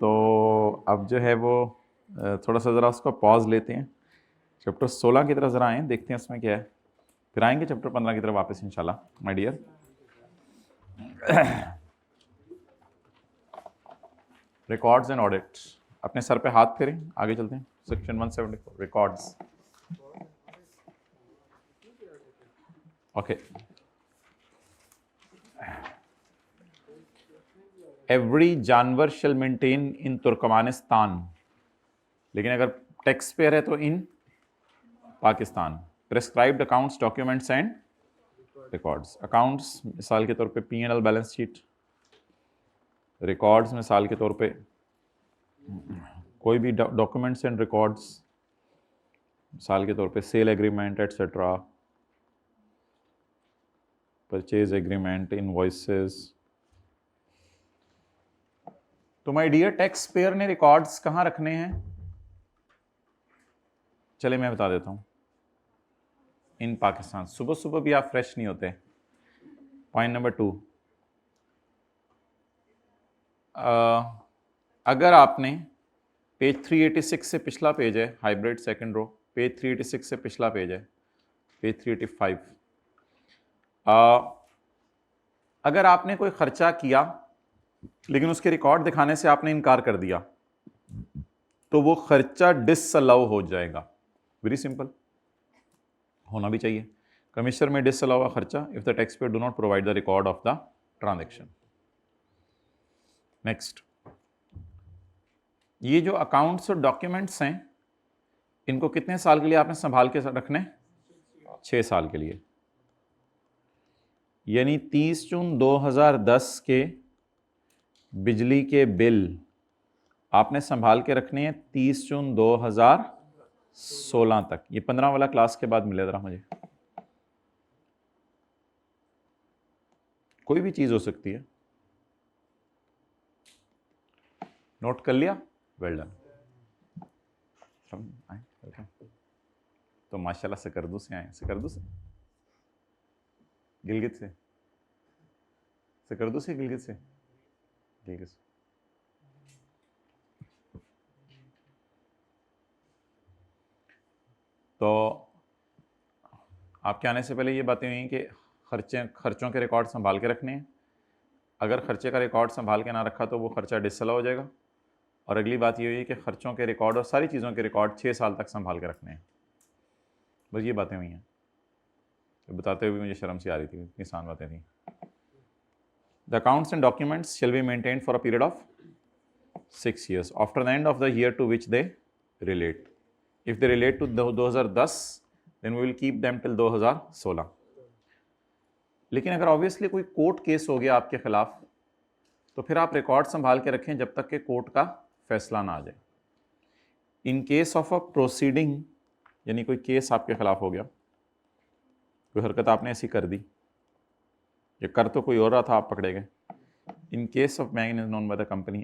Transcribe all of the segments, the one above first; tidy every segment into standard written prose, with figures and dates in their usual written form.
तो अब जो है वो थोड़ा सा ज़रा उसको पॉज लेते हैं, चैप्टर 16 की तरफ ज़रा आएँ, देखते हैं उसमें क्या है, फिर आएंगे चैप्टर 15 की तरफ वापस इंशाल्लाह my dear. Records and audit, अपने सर पे हाथ फेरें, आगे चलते हैं। Section 174 records. ओके, एवरी जानवर शेल मेंटेन इन तुर्कमानिस्तान, लेकिन अगर टैक्स पेयर है तो in Pakistan. Prescribed accounts, documents and records. Accounts मिसाल के तौर पे P&L बैलेंस शीट, रिकॉर्ड्स मिसाल के तौर पे कोई भी डॉक्यूमेंट्स एंड रिकॉर्ड्स, मिसाल के तौर पे sale agreement etcetera, purchase agreement, invoices. तो माय डियर टैक्स पेयर ने रिकॉर्ड्स कहां रखने हैं? चले मैं बता देता हूं, इन पाकिस्तान। सुबह सुबह भी आप फ्रेश नहीं होते। पॉइंट नंबर 2, अगर आपने पेज 386 से पिछला पेज है, हाइब्रिड सेकंड रो, पेज 386 से पिछला पेज है, पेज 385। अगर आपने कोई खर्चा किया लेकिन उसके रिकॉर्ड दिखाने से आपने इनकार कर दिया, तो वो खर्चा डिसअलाउ हो जाएगा। वेरी सिंपल, होना भी चाहिए। कमिश्नर में डिसअलाउ हुआ खर्चा if the tax payer do not provide the record of the transaction. Next, ये जो अकाउंट्स और डॉक्यूमेंट्स हैं, इनको कितने साल के लिए आपने संभाल के रखने? 6 साल के लिए। यानी 30 जून 2010 के बिजली के बिल आपने संभाल के रखने हैं 30 जून 2016 तक। ये 15 वाला क्लास के बाद मिले जरा मुझे। कोई भी चीज हो सकती है, नोट कर लिया? Well done. तो माशाल्लाह सकरदू से आए, सकरदू से, गिलगित से, सकरदू से, गिलगित से, गिलगित से। तो आपके आने से पहले ये बातें हुई कि खर्चों के रिकॉर्ड संभाल के रखने हैं। अगर खर्चे का रिकॉर्ड संभाल के ना रखा तो वो खर्चा डिसअलाउ हो जाएगा। और अगली बात ये हुई कि खर्चों के रिकॉर्ड और सारी चीज़ों के रिकॉर्ड 6 साल तक संभाल के रखने हैं। बस ये बातें हुई हैं। तो बताते हुए मुझे शर्म सी आ रही थी, इतनी आसान बातें थी। The accounts and documents shall be maintained for a period of 6 years after the end of the year to which they relate. If they relate to 2010 then we will keep them till 2016। लेकिन अगर obviously कोई court case हो गया आपके खिलाफ, तो फिर आप रिकॉर्ड संभाल के रखें जब तक कि कोर्ट का फैसला ना आ जाए। इन केस ऑफ अ प्रोसीडिंग, यानी कोई केस आपके खिलाफ हो गया, कोई हरकत आपने ऐसी कर दी, ये कर तो कोई और रहा था, आप पकड़े गए। इन केस ऑफ मैगन is known by the company,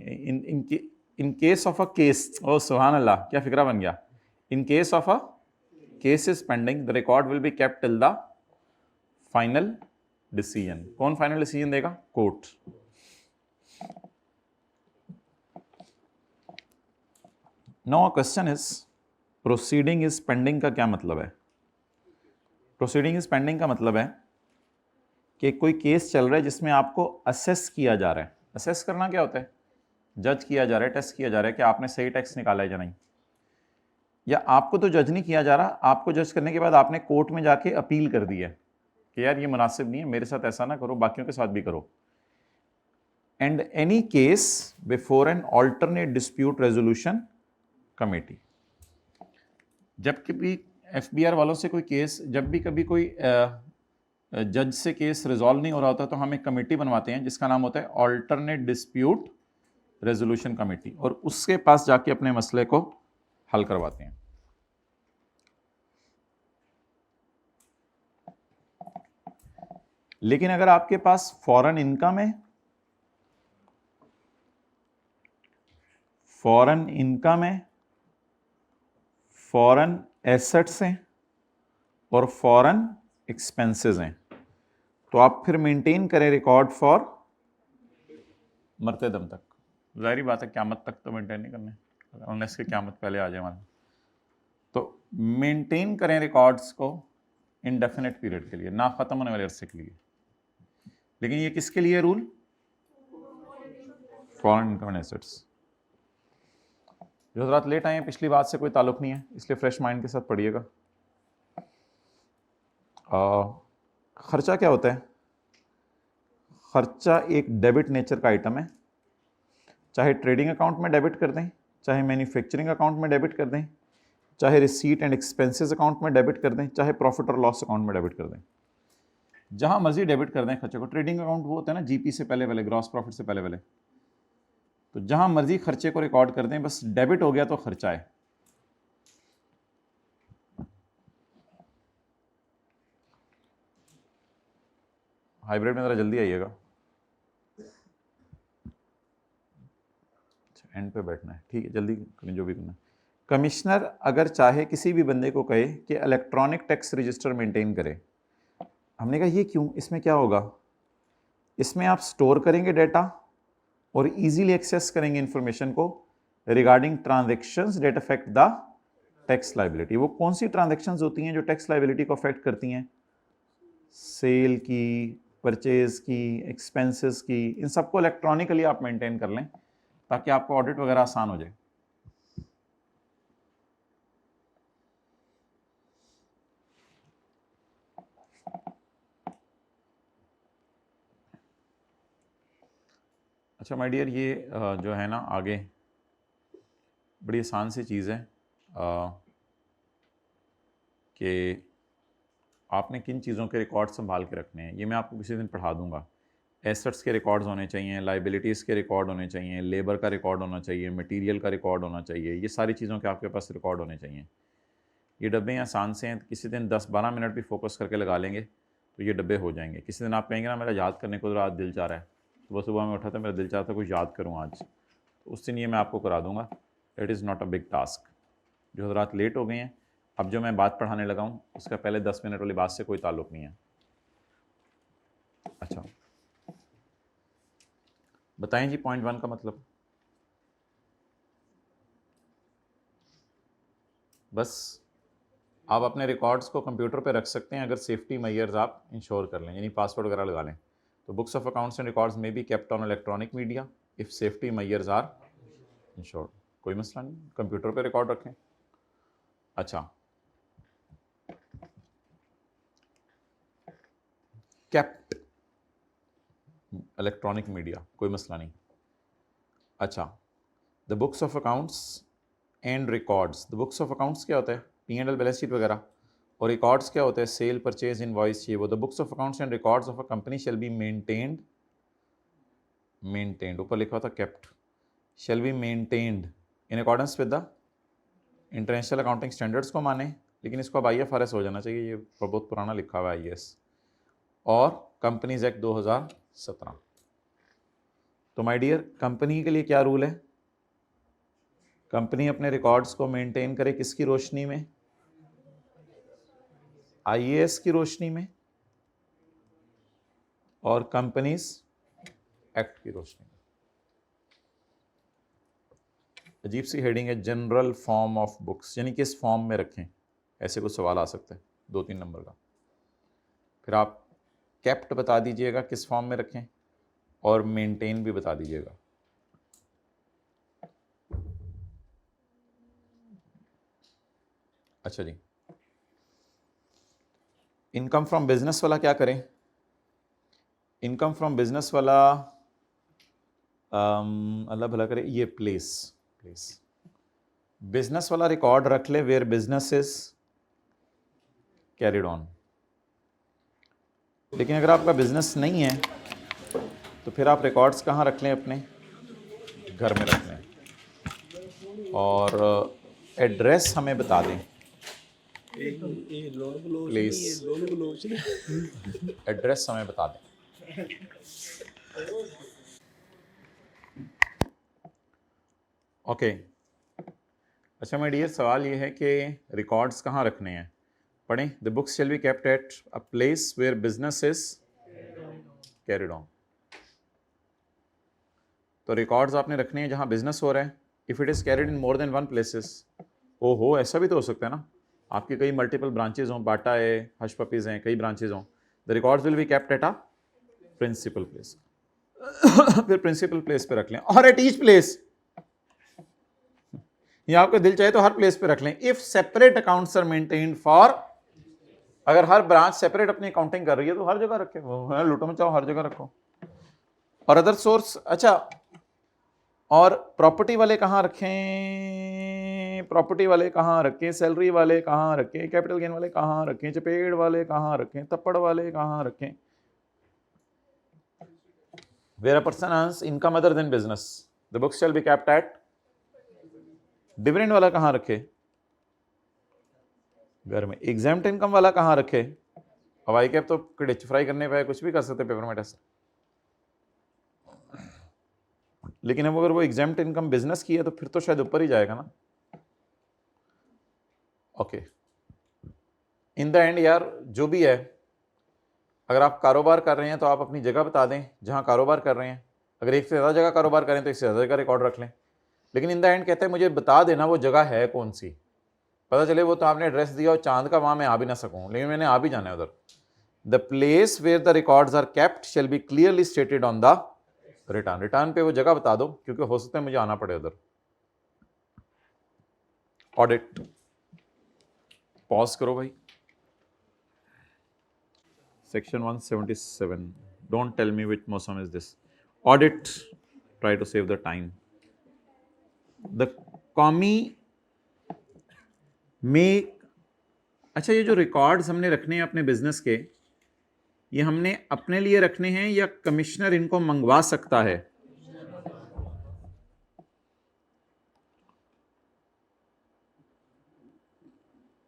in case of a case, ओ सुभान अल्लाह, क्या फिक्रा बन गया। In case of a case is pending the record will be kept till the final decision. कौन फाइनल डिसीजन देगा? Court. Now question is, proceeding is pending का क्या मतलब है? प्रोसीडिंग इज पेंडिंग का मतलब है कि कोई केस चल रहा है जिसमें आपको असेस किया जा रहा है। असेस करना क्या होता है? जज किया जा रहा है, टेस्ट किया जा रहा है कि आपने सही टैक्स निकाला है या नहीं। या आपको तो जज नहीं किया जा रहा, आपको जज करने के बाद आपने कोर्ट में जाके अपील कर दी है कि यार ये मुनासिब नहीं है, मेरे साथ ऐसा ना करो, बाकियों के साथ भी करो। And any case before an alternate dispute resolution committee. जब कभी FBR वालों से कोई केस, जब भी कभी कोई जज से केस रिजॉल्व नहीं हो रहा होता, तो हम एक कमेटी बनवाते हैं जिसका नाम होता है ऑल्टरनेट डिस्प्यूट रेजोल्यूशन कमेटी, और उसके पास जाके अपने मसले को हल करवाते हैं। लेकिन अगर आपके पास फॉरेन इनकम है, फॉरेन इनकम है, फॉरेन एसेट्स हैं और फॉरेन एक्सपेंसेस हैं, तो आप फिर मेंटेन करें रिकॉर्ड फॉर मरते दम तक। ज़ाहिर बात है क़यामत तक तो मेंटेन नहीं करने, अनलेस कि क़यामत पहले आ जाए हमारे। तो मेंटेन करें रिकॉर्ड्स को इंडेफिनिट पीरियड के लिए, ना ख़त्म होने वाले अरसे के लिए। लेकिन ये किसके लिए rule? Foreign income and assets. जो हज़रात लेट आए हैं पिछली बात से कोई ताल्लुक़ नहीं है, इसलिए फ्रेश माइंड के साथ पढ़िएगा। ख़र्चा क्या होता है? ख़र्चा एक डेबिट नेचर का आइटम है, चाहे ट्रेडिंग अकाउंट में डेबिट कर दें, चाहे मैन्युफैक्चरिंग अकाउंट में डेबिट कर दें, चाहे रिसीट एंड एक्सपेंसेस अकाउंट में डेबिट कर दें, चाहे प्रॉफिट और लॉस अकाउंट में डेबिट कर दें। जहां मर्जी डेबिट कर दें खर्चे को। ट्रेडिंग अकाउंट वो होता है ना जीपी से पहले वाले, ग्रॉस प्रॉफिट से पहले वाले। तो जहां मर्जी खर्चे को रिकॉर्ड कर दें, बस डेबिट हो गया तो खर्चा है। हाइब्रिड में ज़रा जल्दी आइएगा, एंड पे बैठना है, ठीक है, जल्दी करें जो भी करना है। कमिश्नर अगर चाहे किसी भी बंदे को कहे कि इलेक्ट्रॉनिक टैक्स रजिस्टर मेंटेन करे, हमने कहा ये क्यों, इसमें क्या होगा? इसमें आप स्टोर करेंगे डेटा और इजीली एक्सेस करेंगे इंफॉर्मेशन को regarding transactions that affect the tax liability. वो कौन सी ट्रांजैक्शंस होती हैं जो टैक्स लायबिलिटी को अफेक्ट करती हैं? सेल की, परचेज की, एक्सपेंसेस की, इन सबको इलेक्ट्रॉनिकली आप मेंटेन कर लें ताकि आपको ऑडिट वगैरह आसान हो जाए। अच्छा माय डियर, ये जो है ना आगे बड़ी आसान सी चीज़ है कि आपने किन चीज़ों के रिकॉर्ड संभाल के रखने हैं। ये मैं आपको किसी दिन पढ़ा दूंगा। एसेट्स के रिकॉर्ड्स होने चाहिए, लाइबिलिटीज़ के रिकॉर्ड होने चाहिए, लेबर का रिकॉर्ड होना चाहिए, मटेरियल का रिकॉर्ड होना चाहिए, ये सारी चीज़ों के आपके पास रिकॉर्ड होने चाहिए। ये डब्बे आसान से हैं, किसी दिन 10-12 मिनट भी फोकस करके लगा लेंगे तो ये डब्बे हो जाएंगे। किसी दिन आप कहेंगे ना मेरा याद करने को आज दिल चाह रहा है, सुबह सुबह मैं उठा था मेरा दिल चाह था कुछ याद करूँ आज, तो उस दिन ये मैं आपको करा दूँगा। It is not a big task. जो हज़रात लेट हो गए हैं, अब जो मैं बात पढ़ाने लगा हूँ उसका पहले 10 मिनट वाली बात से कोई ताल्लुक़ नहीं है। अच्छा बताएं जी, पॉइंट 1 का मतलब? बस आप अपने रिकॉर्ड्स को कंप्यूटर पे रख सकते हैं अगर सेफ्टी मेजर्स आप इंश्योर कर लें, यानी पासवर्ड वगैरह लगा लें। तो books of accounts and records may be kept on electronic media if safety measures are ensured. कोई मसला नहीं, कंप्यूटर पे रिकॉर्ड रखें। अच्छा, केप्ट इलेक्ट्रॉनिक मीडिया, कोई मसला नहीं। अच्छा, the books of accounts and records. The books of accounts क्या होता है? P&L बैलेंस शीट वगैरह। और रिकॉर्ड्स क्या होता है? सेल, परचेज, इनवॉइस, ये वो। The books of accounts and records of a company shall be maintained, ऊपर लिखा होता kept, shall be maintained in accordance with the international accounting standards को माने, लेकिन इसको अब IFRS हो जाना चाहिए, ये बहुत पुराना लिखा हुआ है IAS, और कंपनीज एक्ट 2017। तो माय डियर, कंपनी के लिए क्या रूल है? कंपनी अपने रिकॉर्ड्स को मेंटेन करे किसकी रोशनी में? IAS की रोशनी में और कंपनीज एक्ट की रोशनी में। अजीब सी हेडिंग है, जनरल फॉर्म ऑफ बुक्स, यानी किस फॉर्म में रखें, ऐसे कुछ सवाल आ सकते हैं 2-3 नंबर का। फिर आप केप्ट बता दीजिएगा किस फॉर्म में रखें और मेंटेन भी बता दीजिएगा। अच्छा जी, इनकम फ्रॉम बिजनेस वाला क्या करें? इनकम फ्रॉम बिजनेस वाला अल्लाह भला करे, ये प्लेस बिजनेस वाला रिकॉर्ड रख ले where business is carried on. लेकिन अगर आपका बिजनेस नहीं है तो फिर आप रिकॉर्ड्स कहाँ रख लें? अपने घर में रख लें, और एड्रेस हमें बता दें प्लीज, एड्रेस हमें बता दें। ओके अच्छा माय डियर, सवाल ये है कि रिकॉर्ड्स कहाँ रखने हैं? पढ़ें, the books shall be kept at a place where business is carried on. तो रिकॉर्ड्स आपने रखने हैं जहाँ बिजनेस हो रहा है। If it is carried in more than one places, ओहो ऐसा भी तो हो सकता है ना, आपके कई मल्टीपल ब्रांचेज हों, बाटा है, हश पपीज़ हैं, कई ब्रांचेज हों, the records will be kept at a principal place. फिर प्रिंसिपल प्लेस पे रख लें, और एट ईच प्लेस, या आपका दिल चाहे तो हर प्लेस पे रख लें। If separate accounts are maintained for, अगर हर ब्रांच सेपरेट अपनी अकाउंटिंग कर रही है तो हर जगह रखे, वो लूटो मचाओ हर जगह रखो। और अदर सोर्स, अच्छा, और प्रॉपर्टी वाले कहाँ रखें, प्रॉपर्टी वाले कहाँ रखें, सैलरी वाले कहाँ रखें, कैपिटल गेन वाले कहाँ रखें, चपेड़ वाले कहाँ रखें, थप्पड़ वाले कहाँ रखें, where a person earns income other than business the books shall be kept at, dividend वाला कहाँ रखे घर में, एग्जाम्प्ट इनकम वाला कहाँ रखे, हवाई कैब तो डिच फ्राई करने पे कुछ भी कर सकते पेपर में टेस्ट, लेकिन अब अगर वो एग्जाम्प्ट इनकम बिजनेस की है तो फिर तो शायद ऊपर ही जाएगा ना। ओके, इन द एंड यार जो भी है, अगर आप कारोबार कर रहे हैं तो आप अपनी जगह बता दें जहां कारोबार कर रहे हैं, अगर एक से ज़्यादा जगह कारोबार करें तो एक से ज़्यादा जगह रिकॉर्ड रख लें, लेकिन इन द एंड कहते हैं मुझे बता देना वो जगह है कौन सी, पता चले वो तो आपने एड्रेस दिया और चांद का वहां मैं आ भी ना सकूं, लेकिन मैंने आ भी जाना है उधर। The place where the records are kept shall be clearly stated on the return, return पे वो जगह बता दो क्योंकि हो सकता है मुझे आना पड़े उधर। ऑडिट, पॉज करो भाई, section 177, don't tell me which मौसम is this, audit, try to save the time, the कॉमी में, अच्छा ये जो रिकॉर्ड्स हमने रखने हैं अपने बिजनेस के, ये हमने अपने लिए रखने हैं या कमिश्नर इनको मंगवा सकता है,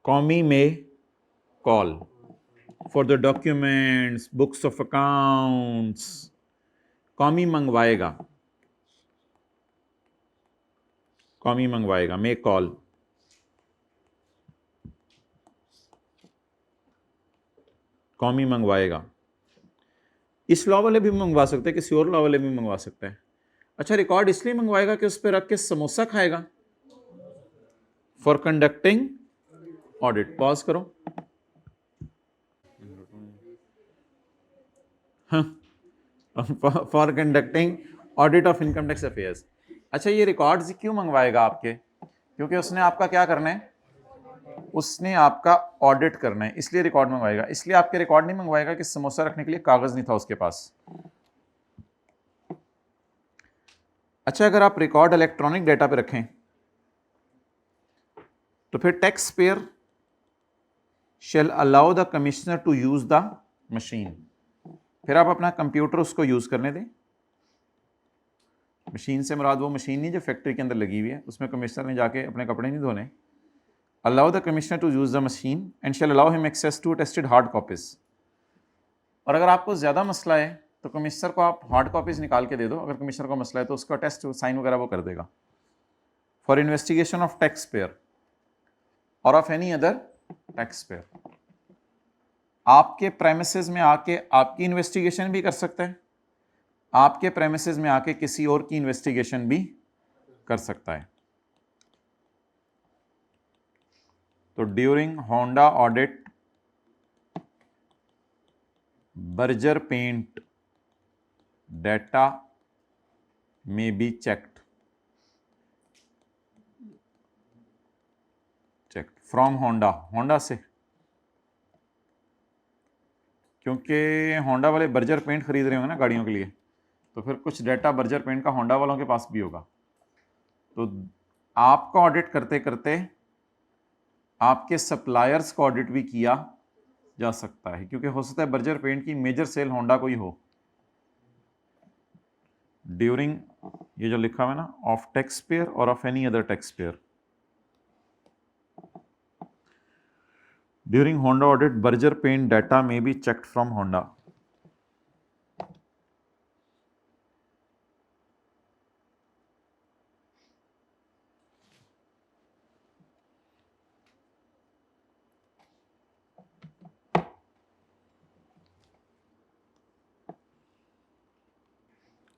कॉमी may call for the documents, books of accounts, कॉमी मंगवाएगा, कॉमी मंगवाएगा, मे कॉल, कॉमी मंगवाएगा। इस लॉ वाले भी मंगवा सकते हैं, किसी और लॉ वाले भी मंगवा सकते हैं। अच्छा, रिकॉर्ड इसलिए मंगवाएगा कि उस पर रख के समोसा खाएगा, फॉर कंडक्टिंग ऑडिट, पॉज करो, for conducting audit of income tax affairs. अच्छा, ये रिकॉर्ड्स क्यों मंगवाएगा आपके, क्योंकि उसने आपका क्या करना है, उसने आपका ऑडिट करना है, इसलिए रिकॉर्ड मंगवाएगा। इसलिए आपके रिकॉर्ड नहीं मंगवाएगा कि समोसा रखने के लिए कागज नहीं था उसके पास। अच्छा, अगर आप रिकॉर्ड इलेक्ट्रॉनिक डेटा पे रखें तो फिर tax payer shall allow the commissioner to use the machine, फिर आप अपना कंप्यूटर उसको यूज करने दें। मशीन से मुराद वो मशीन नहीं जो फैक्ट्री के अंदर लगी हुई है, उसमें कमिश्नर ने जाके अपने कपड़े नहीं धोने। Allow the commissioner to use the machine and shall allow him access to tested hard copies. और अगर आपको ज़्यादा मसला है तो कमिश्नर को आप हार्ड कॉपीज निकाल के दे दो, अगर कमिश्नर को मसला है तो उसका टेस्ट साइन वगैरह वो कर देगा। For investigation of tax payer और of any other tax payer, आपके प्रेमिसेस में आके आपकी इन्वेस्टिगेशन भी कर सकता है, आपके प्रेमिसेस में आके किसी और की इन्वेस्टिगेशन भी कर सकता है। तो during Honda audit Berger paint data में be checked from Honda, Honda से, क्योंकि होंडा वाले बर्जर पेंट खरीद रहे होंगे ना गाड़ियों के लिए, तो फिर कुछ डेटा बर्जर पेंट का होंडा वालों के पास भी होगा। तो आपका ऑडिट करते करते आपके सप्लायर्स का ऑडिट भी किया जा सकता है, क्योंकि हो सकता है बर्जर पेंट की मेजर सेल होंडा को ही हो। ड्यूरिंग, ये जो लिखा हुआ है ना, ऑफ टैक्स पेयर और of any other tax payer, during Honda audit Berger paint data में बी चेक्ड फ्रॉम होंडा।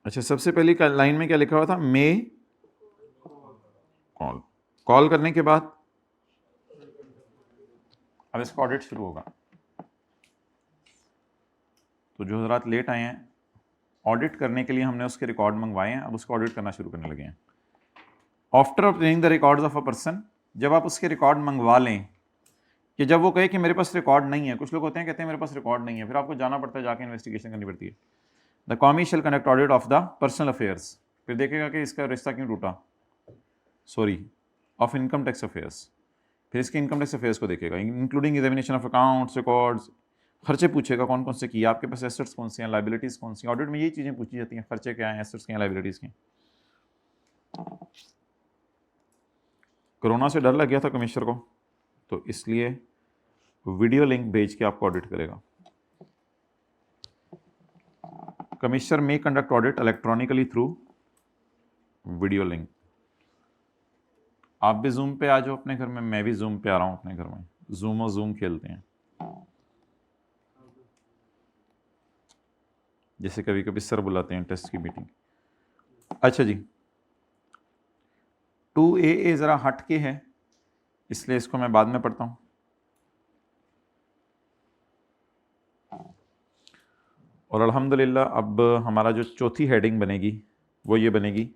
अच्छा, सबसे पहली लाइन में क्या लिखा हुआ था? मे कॉल। कॉल करने के बाद अब इसका ऑडिट शुरू होगा। तो जो हजरात लेट आए हैं, ऑडिट करने के लिए हमने उसके रिकॉर्ड मंगवाए हैं, अब उसको ऑडिट करना शुरू करने लगे हैं। After obtaining the records of a person, जब आप उसके रिकॉर्ड मंगवा लें, कि जब वो कहे कि मेरे पास रिकॉर्ड नहीं है, कुछ लोग होते हैं कहते हैं मेरे पास रिकॉर्ड नहीं है, फिर आपको जाना पड़ता है, जाके इन्वेस्टिगेशन करनी पड़ती है। द कॉमी shall conduct audit of the personal affairs, फिर देखेगा कि इसका रिश्ता क्यों टूटा, sorry, of income tax affairs, फिर इसके इनकम टैक्स अफेयर्स को देखेगा, including examination of accounts, records, खर्चे पूछेगा कौन कौन से किए, आपके पास एसेट्स कौन सी हैं, लाइबिलिटीज़ कौन सी। ऑडिट में यही चीज़ें पूछी जाती हैं, खर्चे क्या हैं, एसेट्स क्या हैं, लाइबिलिटीज़ क्या हैं। कोरोना से डर लग गया था कमिश्नर को, तो इसलिए वीडियो लिंक भेज के आपको ऑडिट करेगा। Commissioner may conduct audit electronically through video link. आप भी जूम पे आ जाओ अपने घर में, मैं भी जूम पे आ रहा हूँ अपने घर में, जूम और जूम खेलते हैं, जैसे कभी कभी सर बुलाते हैं टेस्ट की मीटिंग। अच्छा जी, 2A ज़रा हट के है, इसलिए इसको मैं बाद में पढ़ता हूँ। और अल्हम्दुलिल्लाह अब हमारा जो चौथी हेडिंग बनेगी वो ये बनेगी,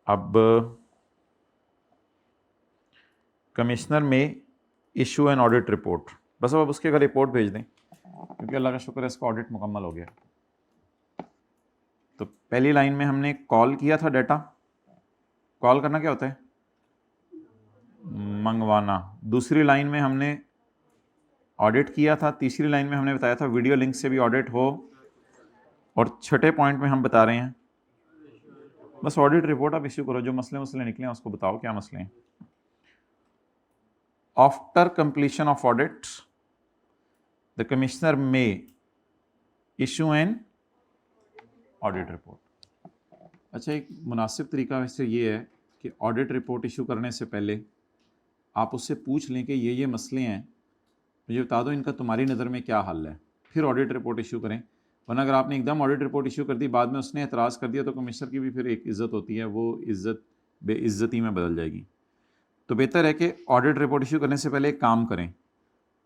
अब कमिश्नर में इशू एन ऑडिट रिपोर्ट। बस अब उसके अगर रिपोर्ट भेज दें, क्योंकि अल्लाह का शुक्र है इसका ऑडिट मुकम्मल हो गया। तो पहली लाइन में हमने कॉल किया था डाटा, कॉल करना क्या होता है? मंगवाना। दूसरी लाइन में हमने ऑडिट किया था, तीसरी लाइन में हमने बताया था वीडियो लिंक से भी ऑडिट हो, और छठे पॉइंट में हम बता रहे हैं बस ऑडिट रिपोर्ट आप इश्यू करो, जो मसले निकले हैं उसको बताओ क्या मसले हैं। After completion of audit the commissioner may issue an audit report. अच्छा, एक मुनासिब तरीका वैसे ये है कि ऑडिट रिपोर्ट इशू करने से पहले आप उससे पूछ लें कि ये मसले हैं, मुझे बता दो इनका तुम्हारी नज़र में क्या हल है, फिर ऑडिट रिपोर्ट इशू करें। वरना अगर आपने एकदम ऑडिट रिपोर्ट इशू कर दी, बाद में उसने एतराज़ कर दिया, तो कमिश्नर की भी फिर एक इज़्ज़त होती है, वो इज़्ज़त बेइज्जती में बदल जाएगी। तो बेहतर है कि ऑडिट रिपोर्ट इशू करने से पहले एक काम करें,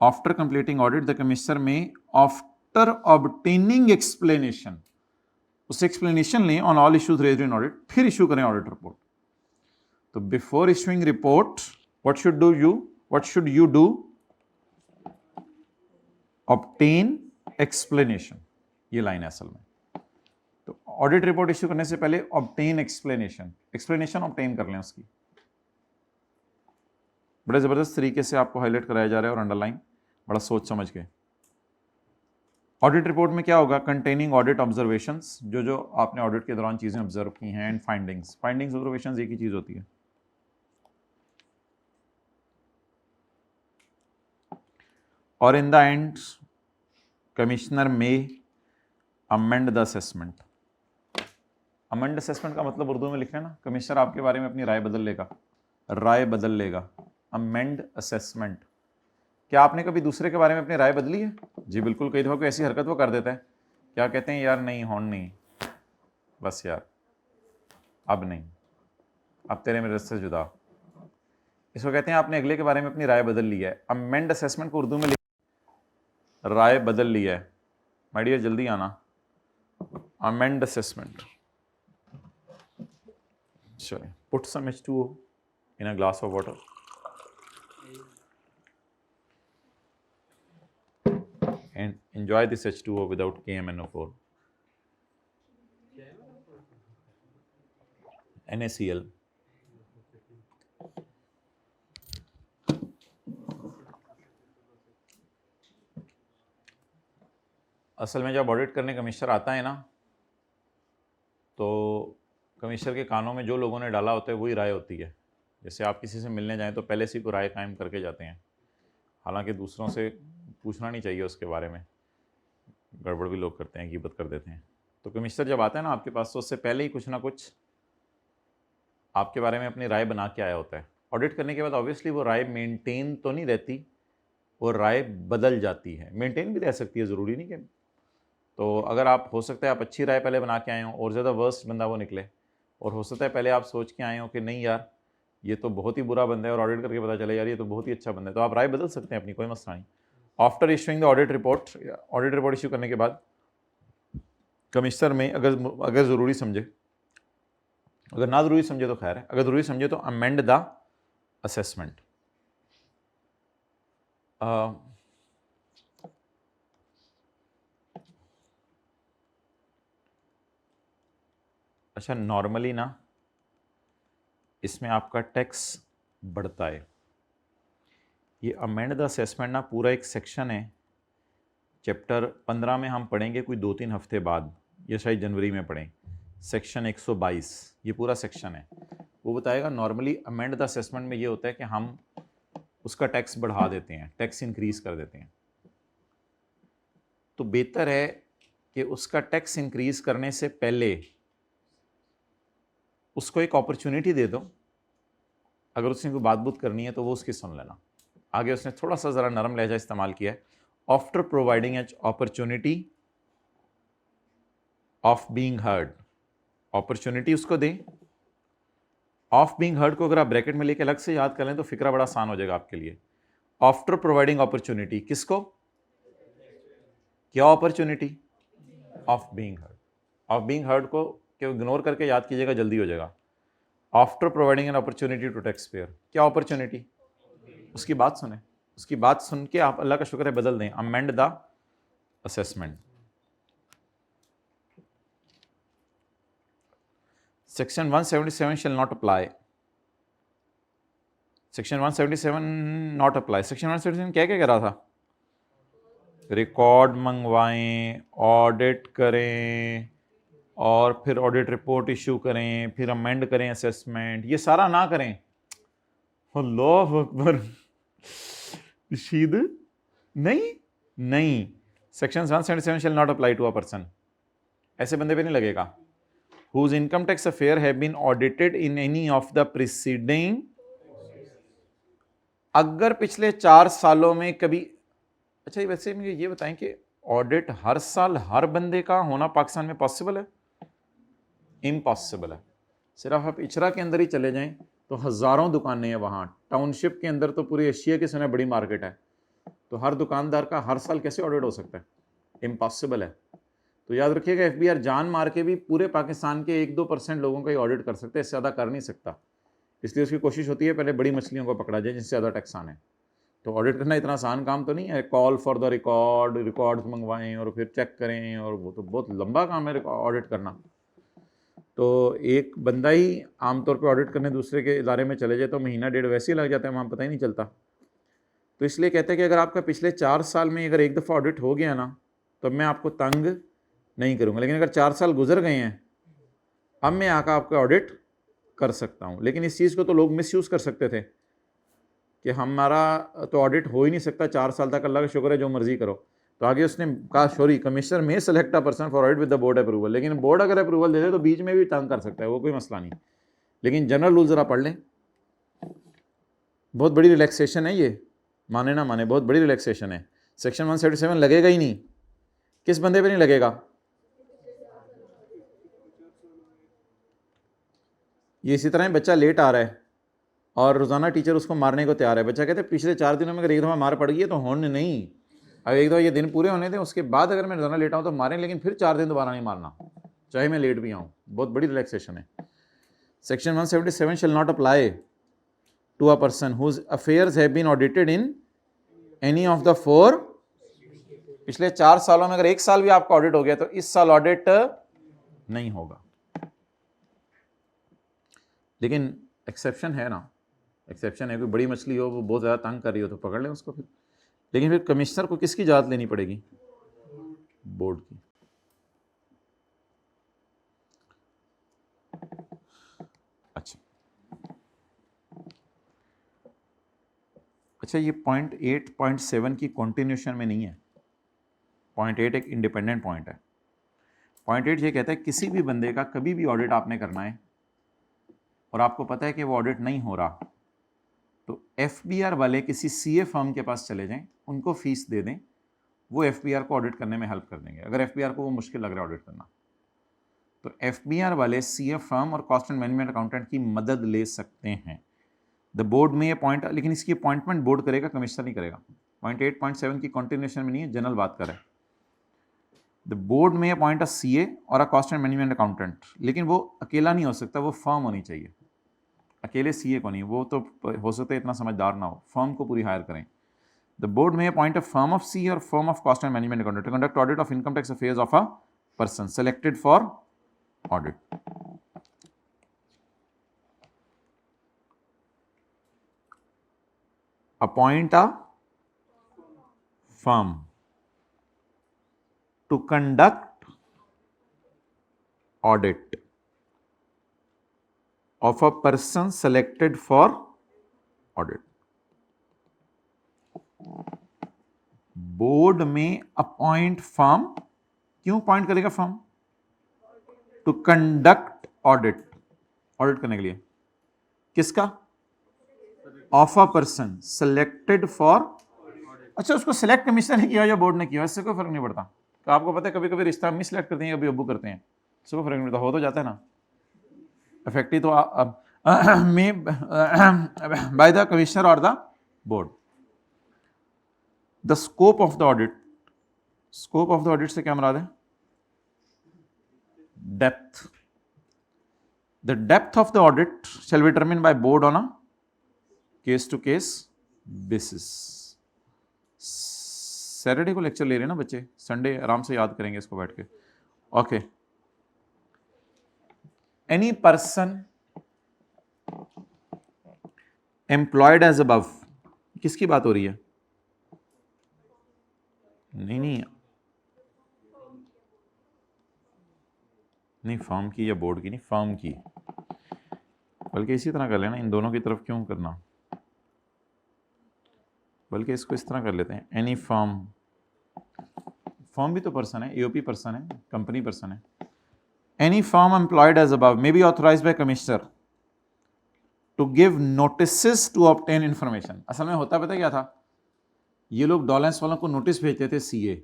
after completing audit the commissioner में आफ्टर ऑब्टेनिंग एक्सप्लेनेशन, उससे एक्सप्लेनेशन लें on all issues raised in audit, फिर इशू करें ऑडिट रिपोर्ट। तो before issuing report what should you do? Obtain explanation, ये लाइन है असल में। तो ऑडिट रिपोर्ट इश्यू करने से पहले ऑब्टेन एक्सप्लेनेशन ऑब्टेन कर लें उसकी। बड़े ज़बरदस्त तरीके से आपको हाईलाइट कराया जा रहा है और अंडरलाइन बड़ा सोच समझ के। ऑडिट रिपोर्ट में क्या होगा? कंटेनिंग ऑडिट ऑब्जर्वेशंस, जो आपने ऑडिट के दौरान चीज़ें ऑब्जर्व की हैं, एंड फाइंडिंग्स ऑब्जर्वेशंस एक ही चीज़ होती है। और इन द एंड कमिश्नर में amend the assessment. Amend assessment का मतलब उर्दू में लिख रहे हैं ना, कमिश्नर आपके बारे में अपनी राय बदल लेगा। Amend assessment. क्या आपने कभी दूसरे के बारे में अपनी राय बदली है? जी बिल्कुल, कई दफ़ा कोई ऐसी हरकत वो कर देता है, क्या कहते हैं, यार नहीं होन नहीं, बस यार अब नहीं, अब तेरे मेरे रास्ते जुदा। इसको कहते हैं आपने अगले के बारे में अपनी राय बदल ली है। अमेंड असेसमेंट को उर्दू में राय बदल ली है। माय डियर जल्दी आना, अमेंड असेसमेंट। चलिए, put some H2O in a glass of water and enjoy this H2O without KMNO4, NaCl। असल में जब ऑडिट करने कमिश्नर आता है ना, तो कमिश्नर के कानों में जो लोगों ने डाला होता है वही राय होती है। जैसे आप किसी से मिलने जाएं तो पहले से ही को राय कायम करके जाते हैं, हालांकि दूसरों से पूछना नहीं चाहिए उसके बारे में, गड़बड़ भी लोग करते हैं, गिबत कर देते हैं। तो कमिश्नर जब आता है ना आपके पास, तो उससे पहले ही कुछ ना कुछ आपके बारे में अपनी राय बना के आया होता है। ऑडिट करने के बाद ऑब्वियसली वो राय मेंटेन तो नहीं रहती, वो राय बदल जाती है। मेंटेन भी रह सकती है, ज़रूरी नहीं कि तो अगर आप, हो सकता है आप अच्छी राय पहले बना के आए हो और ज़्यादा वर्स्ट बंदा वो निकले, और हो सकता है पहले आप सोच के आए हो कि नहीं यार ये तो बहुत ही बुरा बंदा है, और ऑडिट करके पता चले यार ये तो बहुत ही अच्छा बंदा है, तो आप राय बदल सकते हैं अपनी, कोई मसला नहीं। After issuing the audit report issue करने के बाद कमिश्नर में अगर ज़रूरी समझे, अगर ना ज़रूरी समझे तो खैर है, अगर ज़रूरी समझे तो अमेंड द असेसमेंट। अच्छा, नॉर्मली ना इसमें आपका टैक्स बढ़ता है। ये अमेंड द असेसमेंट ना पूरा एक सेक्शन है, चैप्टर 15 में हम पढ़ेंगे कोई 2-3 हफ्ते बाद, या शायद जनवरी में पढ़ें, सेक्शन 122, ये पूरा सेक्शन है, वो बताएगा नॉर्मली अमेंड द असेसमेंट में ये होता है कि हम उसका टैक्स बढ़ा देते हैं, टैक्स इंक्रीज कर देते हैं। तो बेहतर है कि उसका टैक्स इंक्रीज करने से पहले उसको एक अपॉर्चुनिटी दे दो, अगर उसने कोई बात बूत करनी है तो वो उसकी सुन लेना। आगे उसने थोड़ा सा ज़रा नरम लहजा इस्तेमाल किया है, after providing H opportunity of being heard, opportunity उसको दें। ऑफ बीइंग हर्ड को अगर आप ब्रैकेट में लेके अलग से याद कर लें तो फिक्रा बड़ा आसान हो जाएगा आपके लिए। आफ्टर प्रोवाइडिंग अपॉर्चुनिटी, किसको, क्या opportunity, of being heard. Of being heard को इग्नोर करके याद कीजिएगा, जल्दी हो जाएगा। After providing an opportunity to tax payer, क्या अपॉर्चुनिटी, उसकी बात सुने, उसकी बात सुन के आप अल्लाह का शुक्र है बदल दें, amend the assessment. Section 177 shall not apply, section 177 not apply. Section 177 क्या क्या कह रहा था, रिकॉर्ड मंगवाएं, ऑडिट करें, और फिर ऑडिट रिपोर्ट इशू करें, फिर अमेंड करें असेसमेंट, ये सारा ना करें। अल्लाह अकबर, रशीद नहीं नहीं, section 177 shall not apply to a person, ऐसे बंदे पे नहीं लगेगा। whose income tax affair have been audited in any of the preceding, अगर पिछले 4 सालों में कभी, अच्छा वैसे मुझे ये बताएं कि ऑडिट हर साल हर बंदे का होना पाकिस्तान में पॉसिबल है, इम्पॉसिबल है। सिर्फ आप इचरा के अंदर ही चले जाएं तो हज़ारों दुकानें हैं वहाँ, टाउनशिप के अंदर तो पूरी एशिया की सुना बड़ी मार्केट है, तो हर दुकानदार का हर साल कैसे ऑडिट हो सकता है, इम्पॉसिबल है। तो याद रखिएगा एफबीआर जान मार के भी पूरे पाकिस्तान के 1-2% लोगों का ही ऑडिट कर सकते हैं, इससे ज़्यादा कर नहीं सकता, इसलिए उसकी कोशिश होती है पहले बड़ी मछलियों को पकड़ा जाए जिनसे ज़्यादा टैक्स आने। तो ऑडिट करना इतना आसान काम तो नहीं है, कॉल फॉर द रिकॉर्ड्स मंगवाएं और फिर चेक करें, और वो तो बहुत लंबा काम है ऑडिट करना। तो एक बंदा ही आमतौर पर ऑडिट करने दूसरे के इदारे में चले जाए तो महीना डेढ़ वैसे ही लग जाता है, वहाँ पता ही नहीं चलता। तो इसलिए कहते हैं कि अगर आपका पिछले 4 साल में अगर एक दफ़ा ऑडिट हो गया ना तो मैं आपको तंग नहीं करूँगा, लेकिन अगर 4 साल गुजर गए हैं अब मैं आकर आपका ऑडिट कर सकता हूँ। लेकिन इस चीज़ को तो लोग मिसयूज़ कर सकते थे कि हमारा तो ऑडिट हो ही नहीं सकता 4 साल तक, अल्लाह का शुक्र है जो मर्जी करो। तो आगे उसने कहा सॉरी कमिश्नर में select a person for audit with the board approval, लेकिन बोर्ड अगर अप्रूवल दे दे तो बीच में भी तंग कर सकता है, वो कोई मसला नहीं। लेकिन जनरल रूल ज़रा पढ़ लें, बहुत बड़ी रिलैक्सेशन है ये, माने ना माने बहुत बड़ी रिलैक्सेशन है। सेक्शन 177 लगेगा ही नहीं, किस बंदे पे नहीं लगेगा, ये इसी तरह बच्चा लेट आ रहा है और रोज़ाना टीचर उसको मारने को तैयार है, बच्चा कहते हैं पिछले 4 दिनों में अगर एक दफ़ा मार पड़ गई है तो होने नहीं, अब एक दफ़ा ये दिन पूरे होने दें, उसके बाद अगर मैं रोज़ाना लेट आऊँ तो मारें, लेकिन फिर 4 दिन दोबारा नहीं मारना, चाहे मैं लेट भी आऊँ। बहुत बड़ी रिलैक्सेशन है। Section 177 shall not apply to a person whose affairs have been audited in any of the 4, पिछले 4 सालों में अगर एक साल भी आपका ऑडिट हो गया तो इस साल ऑडिट नहीं होगा। लेकिन एक्सेप्शन है ना, एक्सेप्शन है, कोई बड़ी मछली हो वो बहुत ज़्यादा तंग कर रही हो तो पकड़ लें उसको फिर, लेकिन फिर कमिश्नर को किसकी इजाज़त लेनी पड़ेगी, बोर्ड की। अच्छा अच्छा, ये पॉइंट 8.7 की कॉन्टिन्यूशन में नहीं है, पॉइंट 8 एक इंडिपेंडेंट पॉइंट है। पॉइंट 8 ये कहता है किसी भी बंदे का कभी भी ऑडिट आपने करना है और आपको पता है कि वो ऑडिट नहीं हो रहा, तो एफबीआर वाले किसी सीए फर्म के पास चले जाएं, उनको फीस दे दें, वो एफबीआर को ऑडिट करने में हेल्प कर देंगे, अगर एफबीआर को वो मुश्किल लग रहा है ऑडिट करना। तो एफबीआर वाले सीए फर्म और कॉस्ट एंड मैनेजमेंट अकाउंटेंट की मदद ले सकते हैं। द बोर्ड में अपॉइंट, लेकिन इसकी अपॉइंटमेंट बोर्ड करेगा, कमिश्नर नहीं करेगा। पॉइंट 8.7 की कॉन्टिन्यूशन में नहीं है, जनरल बात कर रहे हैं। The board may appoint a CA और a cost and management accountant, लेकिन वो अकेला नहीं हो सकता, वो फर्म होनी चाहिए। अकेले सीए को नहीं, वो तो हो सकता है इतना समझदार ना हो, फर्म को पूरी हायर करें। The board may appoint a firm of CA और firm of cost and management accountant to conduct audit of income tax affairs of a person selected for audit. Appoint a firm to conduct audit of a person selected for audit। Board may appoint firm, क्यों appoint करेगा firm? To conduct audit, audit करने के लिए किसका? Of a person selected for. अच्छा, उसको select commissioner ने किया या बोर्ड ने किया, इससे कोई फर्क नहीं पड़ता। तो आपको पता है कभी कभी रिश्ता मिस सिलेक्ट करते हैं, कभी अब्बू करते हैं, इससे कोई फर्क नहीं पड़ता, हो तो जाता है ना। इफेक्टिव तो बाय द कमिश्नर और the board. The scope of the audit, scope of the audit से क्या मुराद है? Depth. The depth of the audit shall be determined by board on a case to case basis. Saturday को lecture ले रहे हैं ना बच्चे, संडे आराम से याद करेंगे इसको बैठ के। Okay, any person employed as above, किसकी बात हो रही है? नहीं नहीं नहीं, फर्म की या बोर्ड की नहीं, फर्म की। बल्कि इसी तरह कर लेना, इन दोनों की तरफ क्यों करना, बल्कि इसको इस तरह कर लेते हैं, एनी फर्म। फर्म भी तो पर्सन है, एओपी पर्सन है, कंपनी पर्सन है। Any firm employed as above may be authorised by commissioner to give notices to obtain information. असल में होता पता क्या था, ये लोग डॉलेंस वालों को नोटिस भेजते थे सीए,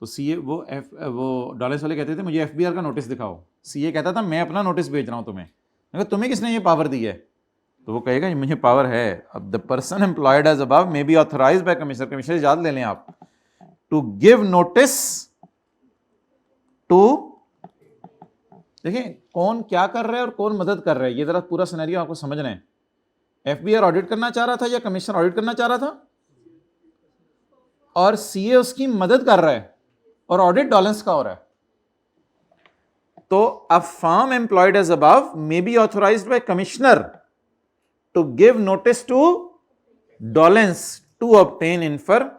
तो सीए वो डॉलेंस वाले कहते थे मुझे एफबीआर का नोटिस दिखाओ, सीए कहता था मैं अपना नोटिस भेज रहा हूं तुम्हें। अगर तुम्हें किसने ये पावर दी है? तो वो कहेगा मुझे पावर है। अब the person employed as above may be authorised by commissioner, commissioner याद ले लें आप, टू गिव नोटिस टू, देखिए कौन क्या कर रहा है और कौन मदद कर रहा है, ये जरा पूरा सिनेरियो आपको समझना है। एफबीआर ऑडिट करना चाह रहा था या कमिश्नर ऑडिट करना चाह रहा था, और सीए उसकी मदद कर रहा है और ऑडिट डॉलेंस का हो रहा है। तो a firm employed as above may be authorised by commissioner to give notice to डॉलेंस टू ऑब्टेन इन्फॉर्मेशन,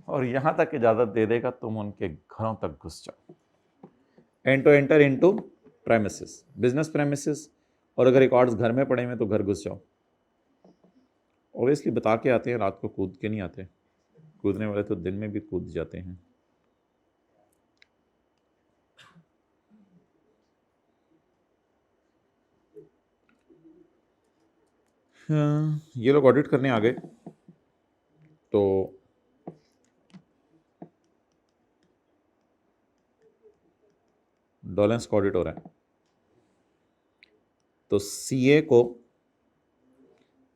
और यहां तक इजाजत दे देगा तुम उनके घरों तक घुस जाओ, and to enter into premises, business premises, और अगर रिकॉर्ड्स घर में पड़े हुए तो घर घुस जाओ। ऑब्वियसली बता के आते हैं, रात को कूद के नहीं आते, कूदने वाले तो दिन में भी कूद जाते हैं। ये लोग ऑडिट करने आ गए, तो डॉलेंस का ऑडिट हो रहा है, तो सीए को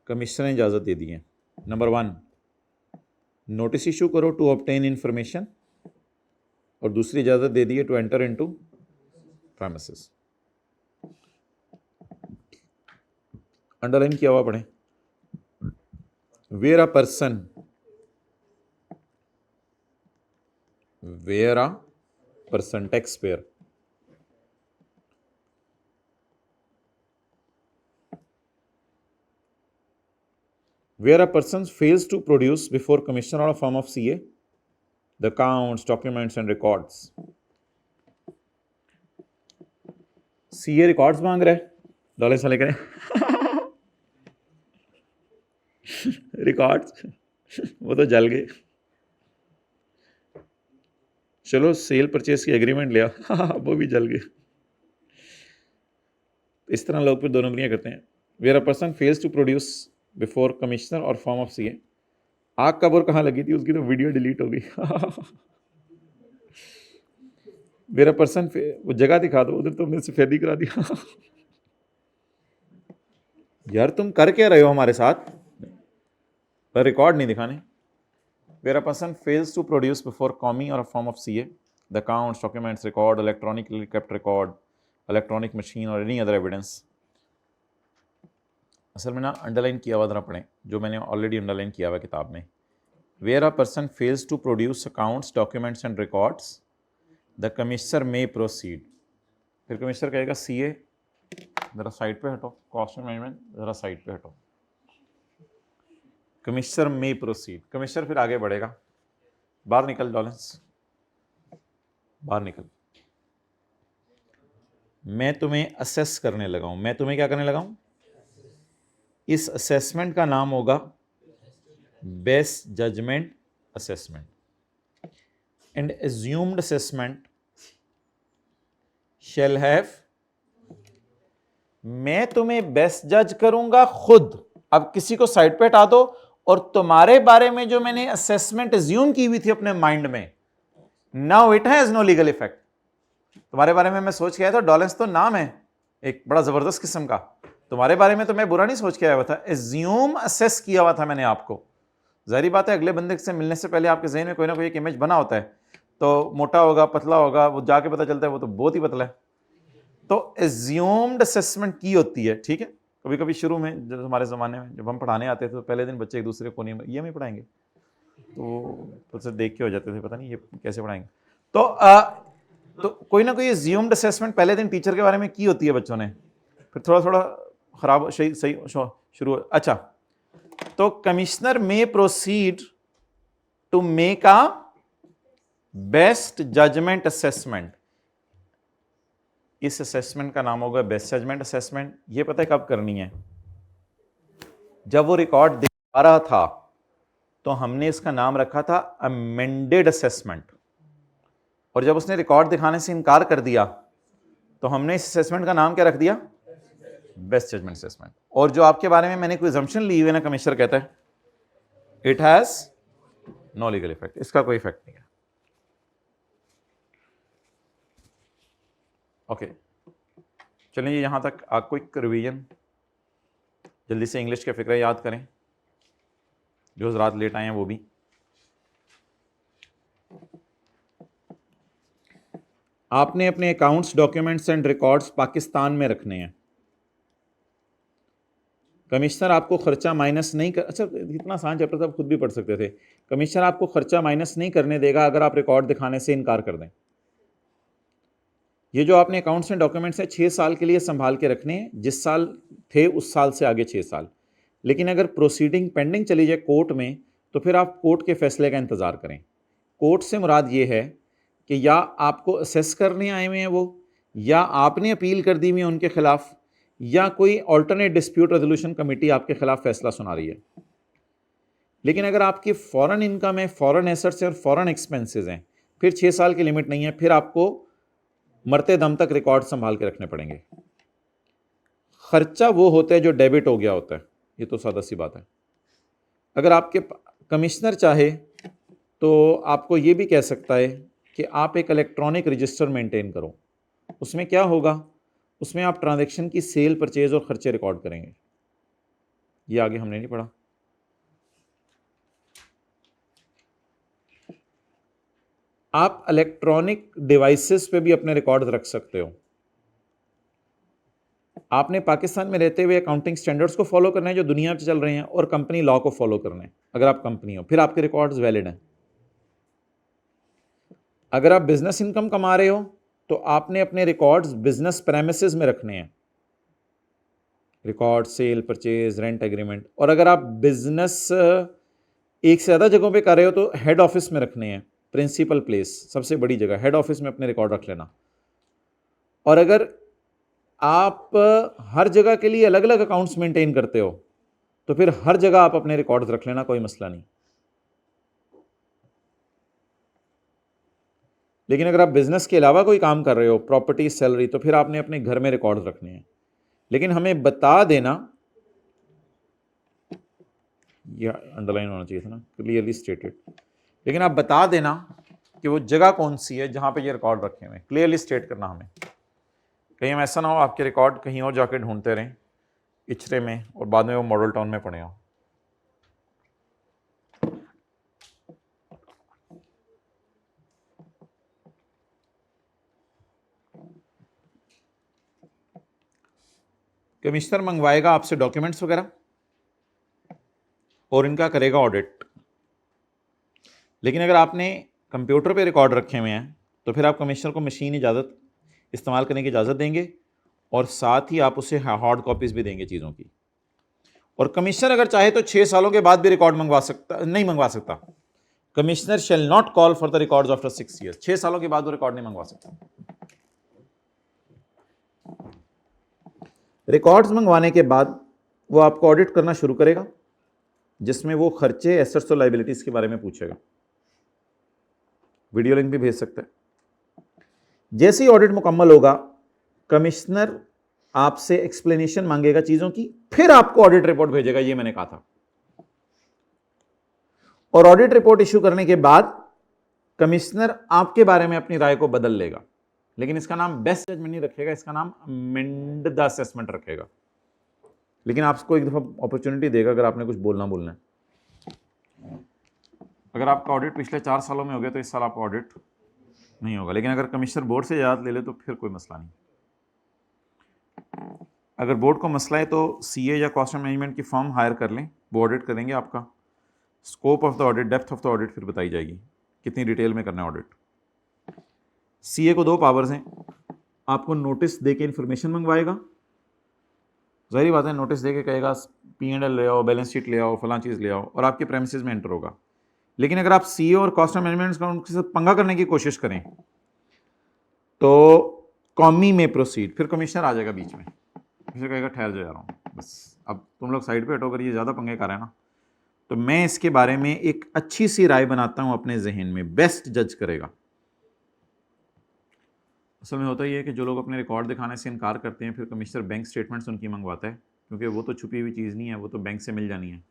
कमिश्नर ने इजाज़त दे दी है। नंबर 1, नोटिस इशू करो टू ऑब्टेन इंफॉर्मेशन, और दूसरी इजाज़त दे दी है to enter into premises. Underline किया हुआ पढ़ें, where a person, where a person taxpayer, where a person fails to produce before commissioner or a firm of CA the accounts, documents and records। CA records मांग रहा है, डॉलेंस वाले करें records वो तो जल गए, चलो सेल परचेज की एग्रीमेंट लिया वो भी जल गए। इस तरह लोग फिर दोनों नौकरियां करते हैं। Where a person fails to produce before commissioner और फर्म ऑफ सीए आग कब और कहाँ लगी थी उसकी तो वीडियो डिलीट हो गई। मेरा पर्सन वो जगह दिखा दो, उधर तो मेरे से फेरी करा दिया। यार तुम कर क्या रहे हो हमारे साथ, पर रिकॉर्ड नहीं दिखाने। Where a person fails to produce before COMI or a form of CA, the accounts, documents, record, electronically kept record, electronic machine or any other evidence. असल में ना अंडरलाइन किया हुआ जरा पढ़ें, जो मैंने ऑलरेडी अंडरलाइन किया हुआ किताब में। Where a person fails to produce accounts, documents and records, the commissioner may proceed. फिर कमिश्नर कहेगा CA ज़रा साइड पे हटो, कॉस्ट मैनेजमेंट ज़रा साइड पे हटो, कमिश्नर मे प्रोसीड। कमिश्नर फिर आगे बढ़ेगा, बाहर निकल डॉलेंस, बाहर निकल, मैं तुम्हें असेस करने लगा हूं। मैं तुम्हें क्या करने लगा हूं? इस असेसमेंट का नाम होगा best judgement assessment. And assumed assessment shall have, मैं तुम्हें बेस्ट जज करूंगा खुद। अब किसी को साइड पे हटा दो और तुम्हारे बारे में जो मैंने असेसमेंट एज्यूम की हुई थी अपने माइंड में, now it has no legal effect. तुम्हारे बारे में मैं सोच के आया था, डॉलेंस तो नाम है एक बड़ा जबरदस्त किस्म का, तुम्हारे बारे में तो मैं बुरा नहीं सोच के आया हुआ था, एज्यूम असेस किया हुआ था मैंने आपको। जाहिर बात है अगले बंदे से मिलने से पहले आपके जहन में कोई ना कोई एक इमेज बना होता है, तो मोटा होगा पतला होगा, वो जाके पता चलता है वो तो बहुत ही पतला है। तो एज्यूम्ड असेसमेंट की होती है, ठीक है। कभी कभी शुरू में जब हमारे ज़माने में जब हम पढ़ाने आते थे तो पहले दिन बच्चे एक दूसरे को नहीं ये में पढ़ाएंगे, तो उससे देख के हो जाते थे पता नहीं ये कैसे पढ़ाएंगे। तो कोई ना कोई एज्यूम्ड असेसमेंट पहले दिन टीचर के बारे में की होती है बच्चों ने, फिर थोड़ा थोड़ा खराब सही शुरू। अच्छा, तो commissioner may proceed to make a best judgement assessment. इस असेसमेंट का नाम होगा बेस्ट जजमेंट असेसमेंट। ये पता है कब करनी है? जब वो रिकॉर्ड दिखा रहा था तो हमने इसका नाम रखा था अमेंडेड असेसमेंट, और जब उसने रिकॉर्ड दिखाने से इनकार कर दिया तो हमने इस असेसमेंट का नाम क्या रख दिया? Best judgement assessment. और जो आपके बारे में मैंने कोई अजम्पशन ली हुई है ना, कमिश्नर कहता है it has no legal effect, इसका कोई इफेक्ट नहीं है। ओके, चलिए यहां तक क्विक रिवीजन, जल्दी से इंग्लिश के फिक्रे याद करें, जो हज़रात लेट आए हैं वो भी। आपने अपने accounts, documents and records Pakistan में रखने हैं। कमिश्नर आपको खर्चा माइनस नहीं कर, अच्छा इतना आसान चैप्टर था, आप खुद भी पढ़ सकते थे। कमिश्नर आपको खर्चा माइनस नहीं करने देगा अगर आप रिकॉर्ड दिखाने से इनकार कर दें। ये जो आपने अकाउंट्स एंड डॉक्यूमेंट्स हैं 6 साल के लिए संभाल के रखने हैं, जिस साल थे उस साल से आगे 6 साल। लेकिन अगर प्रोसीडिंग पेंडिंग चली जाए कोर्ट में तो फिर आप कोर्ट के फैसले का इंतज़ार करें। कोर्ट से मुराद ये है कि या आपको असेस करने आए हुए हैं वो, या आपने अपील कर दी हुई है उनके खिलाफ, या कोई ऑल्टरनेट डिस्प्यूट रेजोल्यूशन कमेटी आपके खिलाफ फैसला सुना रही है। लेकिन अगर आपकी फॉरेन इनकम है, फॉरेन एसेट्स हैं और फॉरेन एक्सपेंसेस हैं, फिर 6 साल की लिमिट नहीं है, फिर आपको मरते दम तक रिकॉर्ड संभाल के रखने पड़ेंगे। खर्चा वो होता है जो डेबिट हो गया होता है, ये तो सादा सी बात है। अगर आपके कमिश्नर चाहे तो आपको ये भी कह सकता है कि आप एक इलेक्ट्रॉनिक रजिस्टर मेंटेन करो। उसमें क्या होगा? उसमें आप ट्रांजैक्शन की सेल, परचेज और खर्चे रिकॉर्ड करेंगे। ये आगे हमने नहीं पढ़ा। आप इलेक्ट्रॉनिक डिवाइसेस पे भी अपने रिकॉर्ड रख सकते हो। आपने पाकिस्तान में रहते हुए अकाउंटिंग स्टैंडर्ड्स को फॉलो करना है जो दुनिया में चल रहे हैं, और कंपनी लॉ को फॉलो करना है। अगर आप कंपनी हो फिर आपके रिकॉर्ड्स वैलिड हैं। अगर आप बिजनेस इनकम कमा रहे हो तो आपने अपने रिकॉर्ड्स बिजनेस प्रेमिसेस में रखने हैं, record sale, purchase, rent agreement. और अगर आप बिजनेस एक से ज़्यादा जगहों पे कर रहे हो तो हेड ऑफिस में रखने हैं, प्रिंसिपल प्लेस, सबसे बड़ी जगह हेड ऑफिस में अपने रिकॉर्ड रख लेना। और अगर आप हर जगह के लिए अलग अलग अकाउंट्स मेंटेन करते हो तो फिर हर जगह आप अपने रिकॉर्ड्स रख लेना, कोई मसला नहीं। लेकिन अगर आप बिजनेस के अलावा कोई काम कर रहे हो, प्रॉपर्टी, सैलरी, तो फिर आपने अपने घर में रिकॉर्ड्स रखने हैं। लेकिन हमें बता देना ये अंडरलाइन होना चाहिए था ना, क्लियरली स्टेटेड। लेकिन आप बता देना कि वो जगह कौन सी है जहाँ पे ये रिकॉर्ड रखे हुए हैं, क्लियरली स्टेट करना हमें। कहीं हम ऐसा ना हो आपके रिकॉर्ड कहीं और जाके ढूंढते रहें इचरे में और बाद में वो मॉडल टाउन में पड़े हों। कमिश्नर मंगवाएगा आपसे डॉक्यूमेंट्स वगैरह और इनका करेगा ऑडिट। लेकिन अगर आपने कंप्यूटर पे रिकॉर्ड रखे हुए हैं तो फिर आप कमिश्नर को मशीन इजाज़त इस्तेमाल करने की इजाज़त देंगे और साथ ही आप उसे हार्ड कॉपीज़ भी देंगे चीज़ों की। और कमिश्नर अगर चाहे तो 6 सालों के बाद भी रिकॉर्ड नहीं मंगवा सकता। Commissioner shall not call for the records after 6 years. 6 सालों के बाद वो रिकॉर्ड नहीं मंगवा सकता। रिकॉर्ड्स मंगवाने के बाद वो आपको ऑडिट करना शुरू करेगा, जिसमें वो खर्चे, एसेट्स और लायबिलिटीज के बारे में पूछेगा। वीडियो लिंक भी भेज सकते हैं। जैसे ही ऑडिट मुकम्मल होगा, कमिश्नर आपसे एक्सप्लेनेशन मांगेगा चीजों की, फिर आपको ऑडिट रिपोर्ट भेजेगा, ये मैंने कहा था। और ऑडिट रिपोर्ट इश्यू करने के बाद कमिश्नर आपके बारे में अपनी राय को बदल लेगा, लेकिन इसका नाम बेस्ट जजमेंट नहीं रखेगा, इसका नाम अमेंड द असेसमेंट रखेगा। लेकिन आपको एक दफा अपॉर्चुनिटी देगा अगर आपने कुछ बोलना है। अगर आपका ऑडिट पिछले 4 सालों में हो गया तो इस साल आपका ऑडिट नहीं होगा। लेकिन अगर कमिश्नर बोर्ड से याद ले ले तो फिर कोई मसला नहीं। अगर बोर्ड को मसला है तो सीए या कॉस्ट मैनेजमेंट की फर्म हायर कर लें, वो ऑडिट करेंगे आपका। Scope of the audit, depth of the audit फिर बताई जाएगी, कितनी डिटेल में करना है ऑडिट। सीए को 2 पावर्स हैं, आपको नोटिस दे के इन्फॉर्मेशन मंगवाएगा। ज़ाहिर बात है, नोटिस दे के कहेगा P&L ले आओ, बैलेंस शीट ले आओ, फलां चीज़ ले आओ, और आपके प्रेमिसेस में एंटर होगा। लेकिन अगर आप सीए और कॉस्ट मैनेजमेंट का उनके साथ पंगा करने की कोशिश करें तो कॉमी में प्रोसीड, फिर कमिश्नर आ जाएगा बीच में, फिर कहेगा ठहर जा रहा हूँ, बस अब तुम लोग साइड पे हटो, अगर ये ज़्यादा पंगे कर रहे हैं ना। तो मैं इसके बारे में एक अच्छी सी राय बनाता हूँ अपने जहन में, बेस्ट जज करेगा। असल में होता ही है कि जो लोग अपने रिकॉर्ड दिखाने से इनकार करते हैं, फिर कमिश्नर बैंक स्टेटमेंट्स उनकी मंगवाता है, क्योंकि वो तो छुपी हुई चीज़ नहीं है, वो तो बैंक से मिल जानी है।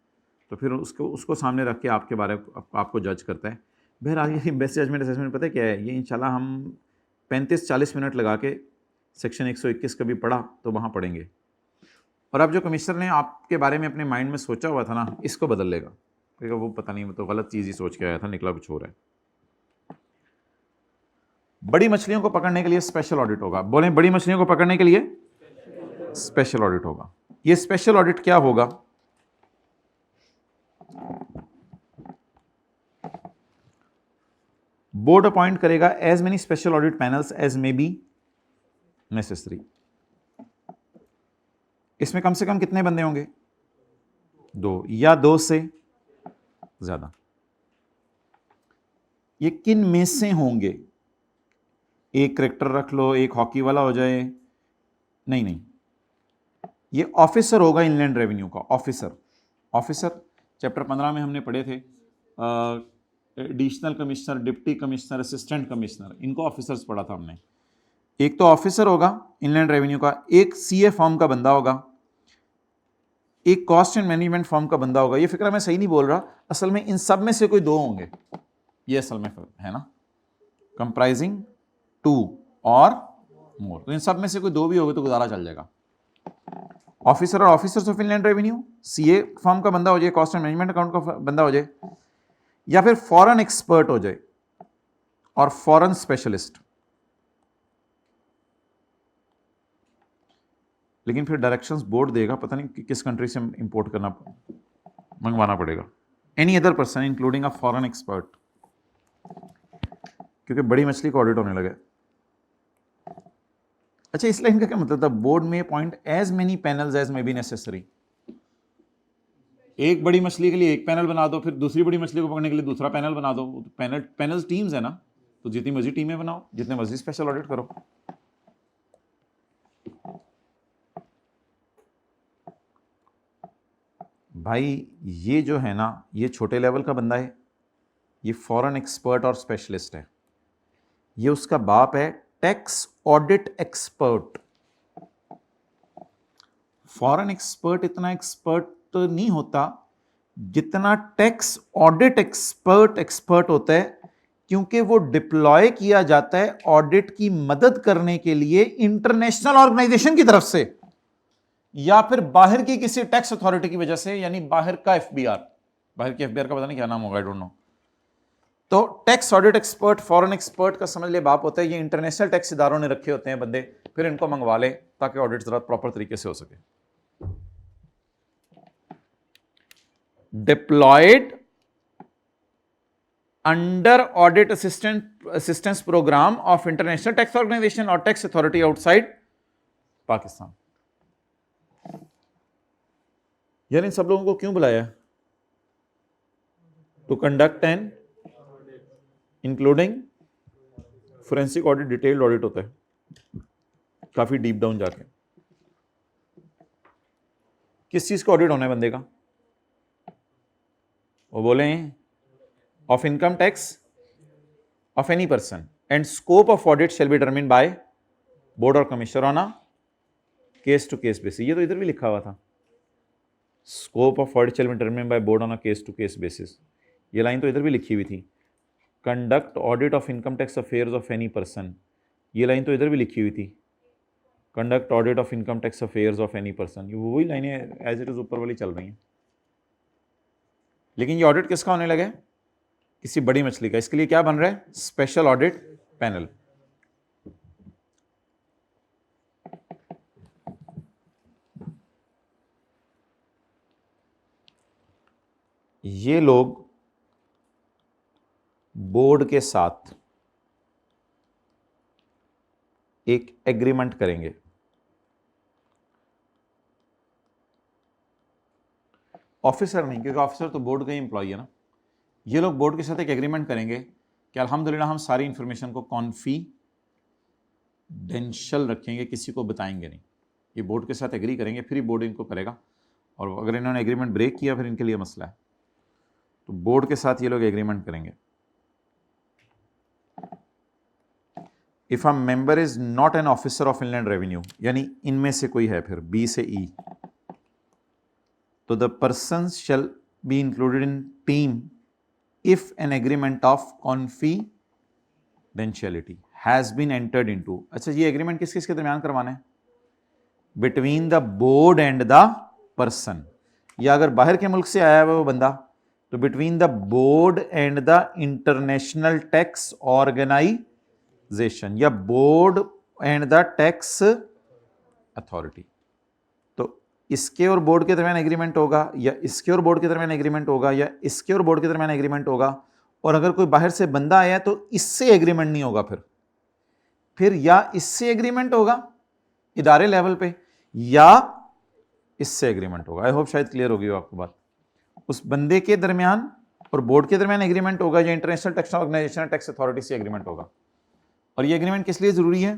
तो फिर उसको सामने रख के आपके बारे आपको जज करता है। बहरहाल ये बेस्ट जजमेंट असेसमेंट पता है क्या है, ये इंशाल्लाह हम 35-40 मिनट लगा के सेक्शन 121 कभी पढ़ा तो वहाँ पढ़ेंगे। और अब जो कमिश्नर ने आपके बारे में अपने माइंड में सोचा हुआ था ना, इसको बदल लेगा, क्योंकि वो पता नहीं, वो तो गलत चीज़ ही सोच के आया था, निकला कुछ और है। बड़ी मछलियों को पकड़ने के लिए स्पेशल ऑडिट होगा। बोले, बड़ी मछलियों को पकड़ने के लिए स्पेशल ऑडिट होगा। ये स्पेशल ऑडिट क्या होगा? बोर्ड अपॉइंट करेगा as many special audit panels as may be necessary. इसमें कम से कम कितने बंदे होंगे? 2 या 2 से ज्यादा। ये किन में से होंगे? एक क्रिकेटर रख लो, एक हॉकी वाला हो जाए, नहीं, ये ऑफिसर होगा इनलैंड रेवेन्यू का। ऑफिसर चैप्टर 15 में हमने पढ़े थे, additional commissioner, deputy commissioner, assistant commissioner, इनको ऑफिसर्स पढ़ा था हमने। एक तो ऑफिसर होगा इनलैंड रेवेन्यू का, एक सीए फॉर्म का बंदा होगा, एक कॉस्ट एंड मैनेजमेंट फॉर्म का बंदा होगा। ये फिक्र मैं सही नहीं बोल रहा, असल में इन सब में से कोई 2 होंगे, ये असल में है ना, कंप्राइजिंग 2 और मोर। तो इन सब में से कोई 2 भी होगे तो गुजारा चल जाएगा। ऑफिसर और officers of inland revenue, CA form का बंदा हो जाए, कॉस्ट एंड मैनेजमेंट अकाउंट का बंदा हो जाए, या फिर फॉरेन एक्सपर्ट हो जाए और फॉरेन स्पेशलिस्ट। लेकिन फिर डायरेक्शंस बोर्ड देगा, पता नहीं कि किस कंट्री से इंपोर्ट करना मंगवाना पड़ेगा। Any other person including a foreign expert, क्योंकि बड़ी मछली का ऑडिट होने लगे। अच्छा, इस लाइन का क्या मतलब था? Board may appoint as many panels as may be necessary. एक बड़ी मछली के लिए एक पैनल बना दो, फिर दूसरी बड़ी मछली को पकड़ने के लिए दूसरा पैनल बना दो। पैनल्स टीम्स है ना, तो जितनी मर्जी टीमें बनाओ, जितने मर्जी स्पेशल ऑडिट करो। भाई ये जो है ना, ये छोटे लेवल का बंदा है, ये फॉरेन एक्सपर्ट और स्पेशलिस्ट है। ये उसका बाप है tax audit expert. Foreign expert इतना एक्सपर्ट नहीं होता, जितना टैक्स ऑडिट एक्सपर्ट होता है, क्योंकि वो डिप्लॉय किया जाता है ऑडिट की मदद करने के लिए इंटरनेशनल ऑर्गेनाइजेशन की तरफ से या फिर बाहर की किसी टैक्स अथॉरिटी की वजह से, यानी बाहर का एफबीआर, बाहर की एफबीआर का पता नहीं क्या नाम होगा, आई डोंट नो। तो tax audit expert, foreign expert का समझ ले बाप होता है, ये इंटरनेशनल टैक्स इदारों ने रखे होते हैं बंदे, फिर इनको मंगवा ले ताकि ऑडिट जरा प्रॉपर तरीके से हो सके। Deployed under audit assistance programme of international tax organisation और टैक्स अथॉरिटी आउटसाइड पाकिस्तान। यानी सब लोगों को क्यों बुलाया? To conduct an including forensic audit, detailed audit होता है काफी डीप डाउन जाके। किस चीज का ऑडिट होना है बंदे का? वो बोले of income tax of any person and scope of audit shall be determined by board और commissioner on a case to case basis. ये तो इधर भी लिखा हुआ था, scope of audit shall be determined by board on a case to case basis. ये line तो इधर भी लिखी हुई थी, conduct audit of income tax affairs of any person. ये लाइन तो इधर भी लिखी हुई थी, conduct audit of income tax affairs of any person. ये वही लाइनें एज इट इज ऊपर वाली चल रही हैं। लेकिन ये ऑडिट किसका होने लगा? किसी बड़ी मछली का। इसके लिए क्या बन रहा है? Special audit panel. ये लोग बोर्ड के साथ एक एग्रीमेंट करेंगे। ऑफिसर नहीं, क्योंकि ऑफिसर तो बोर्ड का ही एम्प्लॉय है ना। ये लोग बोर्ड के साथ एक एग्रीमेंट करेंगे कि अल्हम्दुलिल्लाह हम सारी इंफॉर्मेशन को कॉन्फिडेंशियल रखेंगे, किसी को बताएंगे नहीं। ये बोर्ड के साथ एग्री करेंगे, फिर ही बोर्ड इनको करेगा, और अगर इन्होंने एग्रीमेंट ब्रेक किया फिर इनके लिए मसला है। तो बोर्ड के साथ ये लोग एग्रीमेंट करेंगे। If a member is not an officer of inland revenue, यानी इनमें से कोई है, फिर बी से ई, तो the person shall be included in team if an agreement of confidentiality has been entered into। अच्छा, ये एग्रीमेंट किस किस के दरमियान करवाना है? Between the board and the person, या अगर बाहर के मुल्क से आया हुआ वो बंदा तो between the board and the international tax organization, या board and the tax authority. इसके और बोर्ड के दरमियान एग्रीमेंट होगा, या इसके और बोर्ड के दरमियान एग्रीमेंट होगा, या इसके और बोर्ड के दरमियान एग्रीमेंट होगा। और अगर कोई बाहर से बंदा आया तो इससे एग्रीमेंट नहीं होगा, फिर या इससे एग्रीमेंट होगा इदारे लेवल पे, या इससे एग्रीमेंट होगा। आई होप शायद क्लियर होगी आपको बात। उस बंदे के दरमियान और बोर्ड के दरमियान एग्रीमेंट होगा, या international tax organisation tax authority से एग्रीमेंट होगा। और ये एग्रीमेंट किस लिए जरूरी है?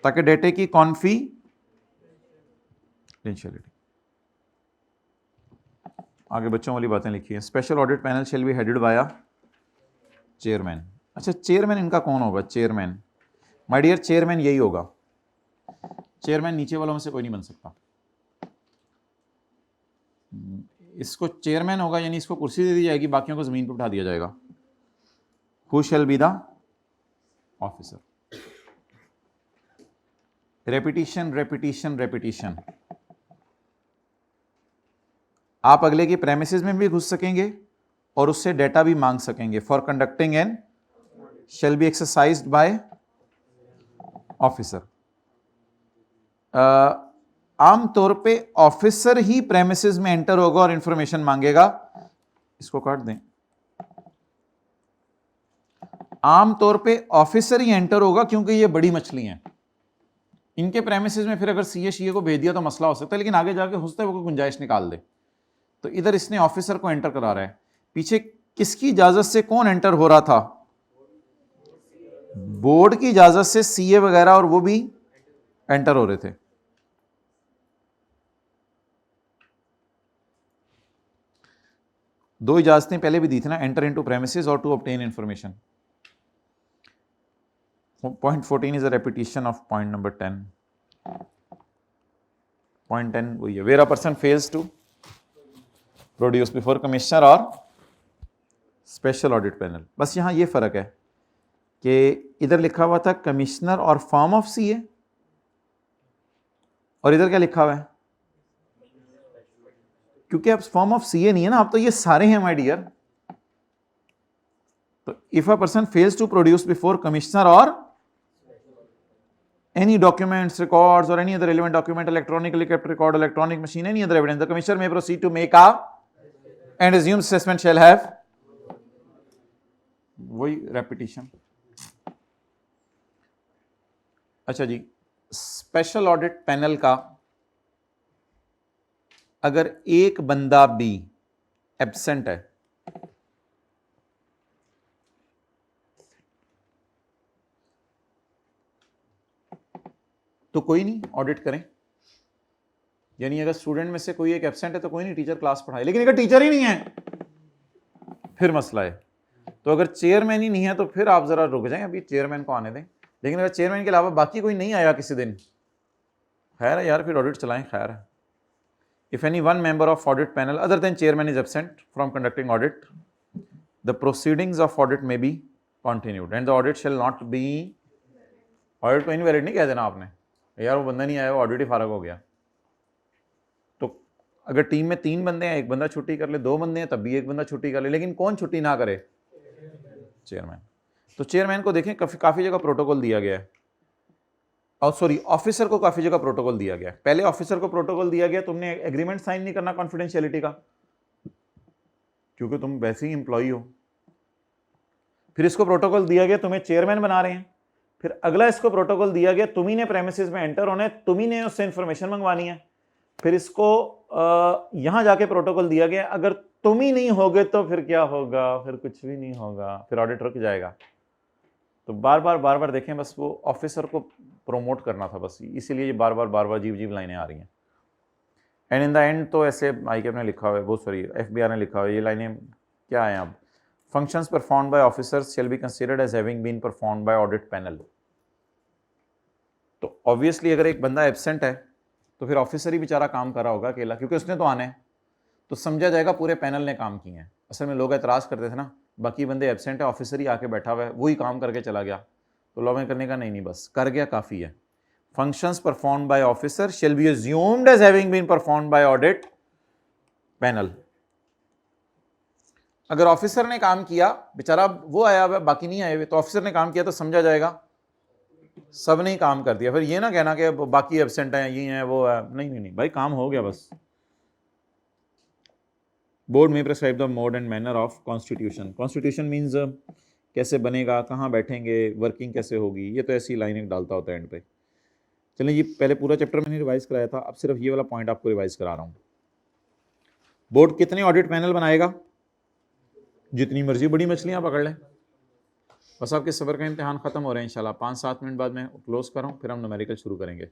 ताकि डेटे की कॉन्फिडेंशियलिटी। आगे बच्चों वाली बातें लिखी हैं। Special audit panel shall be headed by chairman. अच्छा, चेयरमैन इनका कौन होगा? चेयरमैन, माय डियर, चेयरमैन यही होगा। चेयरमैन नीचे वालों में से कोई नहीं बन सकता। इसको चेयरमैन होगा, यानी इसको कुर्सी दे दी जाएगी, बाकियों को जमीन पर उठा दिया जाएगा। Who shall be the officer? Repetition repetition repetition. आप अगले की प्रेमिसेस में भी घुस सकेंगे और उससे डेटा भी मांग सकेंगे। For conducting an shall be exercised by officer. आमतौर पे ऑफिसर ही प्रेमिसेस में एंटर होगा और इंफॉर्मेशन मांगेगा। इसको काट दें। आमतौर पे ऑफिसर ही एंटर होगा, क्योंकि ये बड़ी मछली हैं। इनके प्रेमिसेस में फिर अगर सीए शीए को भेज दिया तो मसला हो सकता है, लेकिन आगे जाके हो सकता है वो गुंजाइश निकाल दे। तो इधर इसने ऑफिसर को एंटर करा रहा है। पीछे किसकी इजाजत से कौन एंटर हो रहा था? बोर्ड की इजाजत से सीए वगैरह, और वो भी एंटर हो रहे थे। दो इजाजतें पहले भी दी थी ना, एंटर इनटू प्रेमिसेस और to obtain information. Point 14 is a repetition of point number 10. Point 10 वही है, where a person fails to produce before commissioner और स्पेशल ऑडिट पैनल। बस यहाँ ये फ़र्क है कि इधर लिखा हुआ था कमिश्नर और फॉर्म ऑफ सीए, और इधर क्या लिखा हुआ है, क्योंकि अब फॉर्म ऑफ सीए नहीं है ना, अब तो ये सारे हैं माय डियर। तो if a person fails to produce before commissioner और any documents, records or any other relevant document, electronically kept record, electronic machine, any other evidence, the commissioner may proceed to make a and assume assessment shall have वही repetition। अच्छा जी, special audit panel का अगर एक बंदा भी absent है तो कोई नहीं, ऑडिट करें। यानी अगर स्टूडेंट में से कोई एक एब्सेंट है तो कोई नहीं, टीचर क्लास पढ़ाए। लेकिन अगर टीचर ही नहीं है फिर मसला है। तो अगर चेयरमैन ही नहीं है तो फिर आप जरा रुक जाएं, अभी चेयरमैन को आने दें। लेकिन अगर चेयरमैन के अलावा बाकी कोई नहीं आया किसी दिन, खैर है यार, फिर ऑडिट चलाएं, खैर है। If any one member of audit panel other than chairman is absent from conducting audit, the proceedings of audit may be continued and the audit shall not be, audit को इनवैलिड नहीं कह देना आपने, यार वो बंदा नहीं आया, वो ऑडिट ही फारग हो गया। तो अगर टीम में 3 बंदे हैं, एक बंदा छुट्टी कर ले, 2 बंदे हैं तब भी एक बंदा छुट्टी कर ले, लेकिन कौन छुट्टी ना करे, चेयरमैन। तो चेयरमैन को देखें काफ़ी जगह प्रोटोकॉल दिया गया है, और सॉरी ऑफिसर को काफ़ी जगह प्रोटोकॉल दिया गया है। पहले ऑफिसर को प्रोटोकॉल दिया गया, तुमने एग्रीमेंट साइन नहीं करना कॉन्फिडेंशियलिटी का, क्योंकि तुम वैसे ही एम्प्लॉई हो। फिर इसको प्रोटोकॉल दिया गया, तुम्हें चेयरमैन बना रहे हैं। फिर अगला इसको प्रोटोकॉल दिया गया, तुम्ही ने प्रेमिसेस में एंटर होना है, तुम्ही ने उससे इंफॉर्मेशन मंगवानी है। फिर इसको यहां जाके प्रोटोकॉल दिया गया, अगर तुम ही नहीं होगे तो फिर क्या होगा, फिर कुछ भी नहीं होगा, फिर ऑडिट रुक जाएगा। तो बार बार देखें, बस वो ऑफिसर को प्रोमोट करना था बस, इसीलिए ये बार बार अजीब लाइनें आ रही हैं। एंड इन द एंड तो ऐसे ICAP ने लिखा हुआ है, वो सॉरी FBR ने लिखा हुआ है, ये लाइनें क्या है अब, functions performed by officers shall be considered as having been performed by audit panel। तो ऑब्वियसली अगर एक बंदा एब्सेंट है तो फिर ऑफिसर ही बेचारा काम कर रहा होगा अकेला, क्योंकि उसने तो आना है, तो समझा जाएगा पूरे पैनल ने काम किए हैं। असल में लोग एतराज़ करते थे ना, बाकी बंदे एब्सेंट है, ऑफिसर ही आके बैठा हुआ है, वही काम करके चला गया, तो लॉ में करने का नहीं बस कर गया काफ़ी है। Functions performed by officer shall be assumed as having been performed by audit panel. अगर ऑफिसर ने काम किया, बेचारा वो आया हुआ, बाकी नहीं आए हुए, तो ऑफिसर ने काम किया तो समझा जाएगा सब ने ही काम कर दिया। फिर ये ना कहना कि बाकी एब्सेंट हैं, ये हैं, वो है, नहीं भाई, काम हो गया बस। बोर्ड में prescribe the mode and manner of constitution. Constitution means कैसे बनेगा, कहाँ बैठेंगे, वर्किंग कैसे होगी, ये तो ऐसी लाइनें डालता होता है एंड पे। चलिए, ये पहले पूरा चैप्टर मैंने रिवाइज कराया था, अब सिर्फ ये वाला पॉइंट आपको रिवाइज करा रहा हूँ। बोर्ड कितने ऑडिट पैनल बनाएगा, जितनी मर्जी बड़ी मछलियाँ पकड़ लें। बस आपके सफ़र का इम्तिहान ख़त्म हो रहे हैं इंशाल्लाह, 5-7 मिनट बाद मैं क्लोज़ कर रहा हूँ, फिर हम न्यूमेरिकल शुरू करेंगे।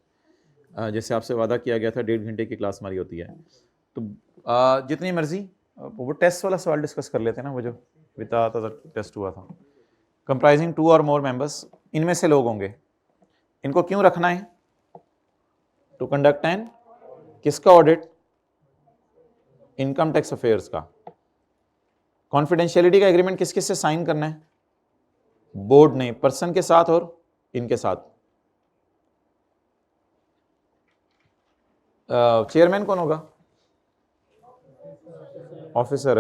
जैसे आपसे वादा किया गया था, 1.5 घंटे की क्लास हमारी होती है, तो जितनी मर्जी वो टेस्ट वाला सवाल डिस्कस कर लेते हैं ना, वो जो बिता था टेस्ट हुआ था। कंप्राइजिंग 2 और मोर मेंबर्स, इनमें से लोग होंगे, इनको क्यों रखना है, टू कंडक्ट एन किसका ऑडिट, इनकम टैक्स अफेयर्स का। कॉन्फिडेंशियलिटी का एग्रीमेंट किस किस से साइन करना है, बोर्ड ने, पर्सन के साथ और इनके साथ। चेयरमैन कौन होगा, ऑफिसर।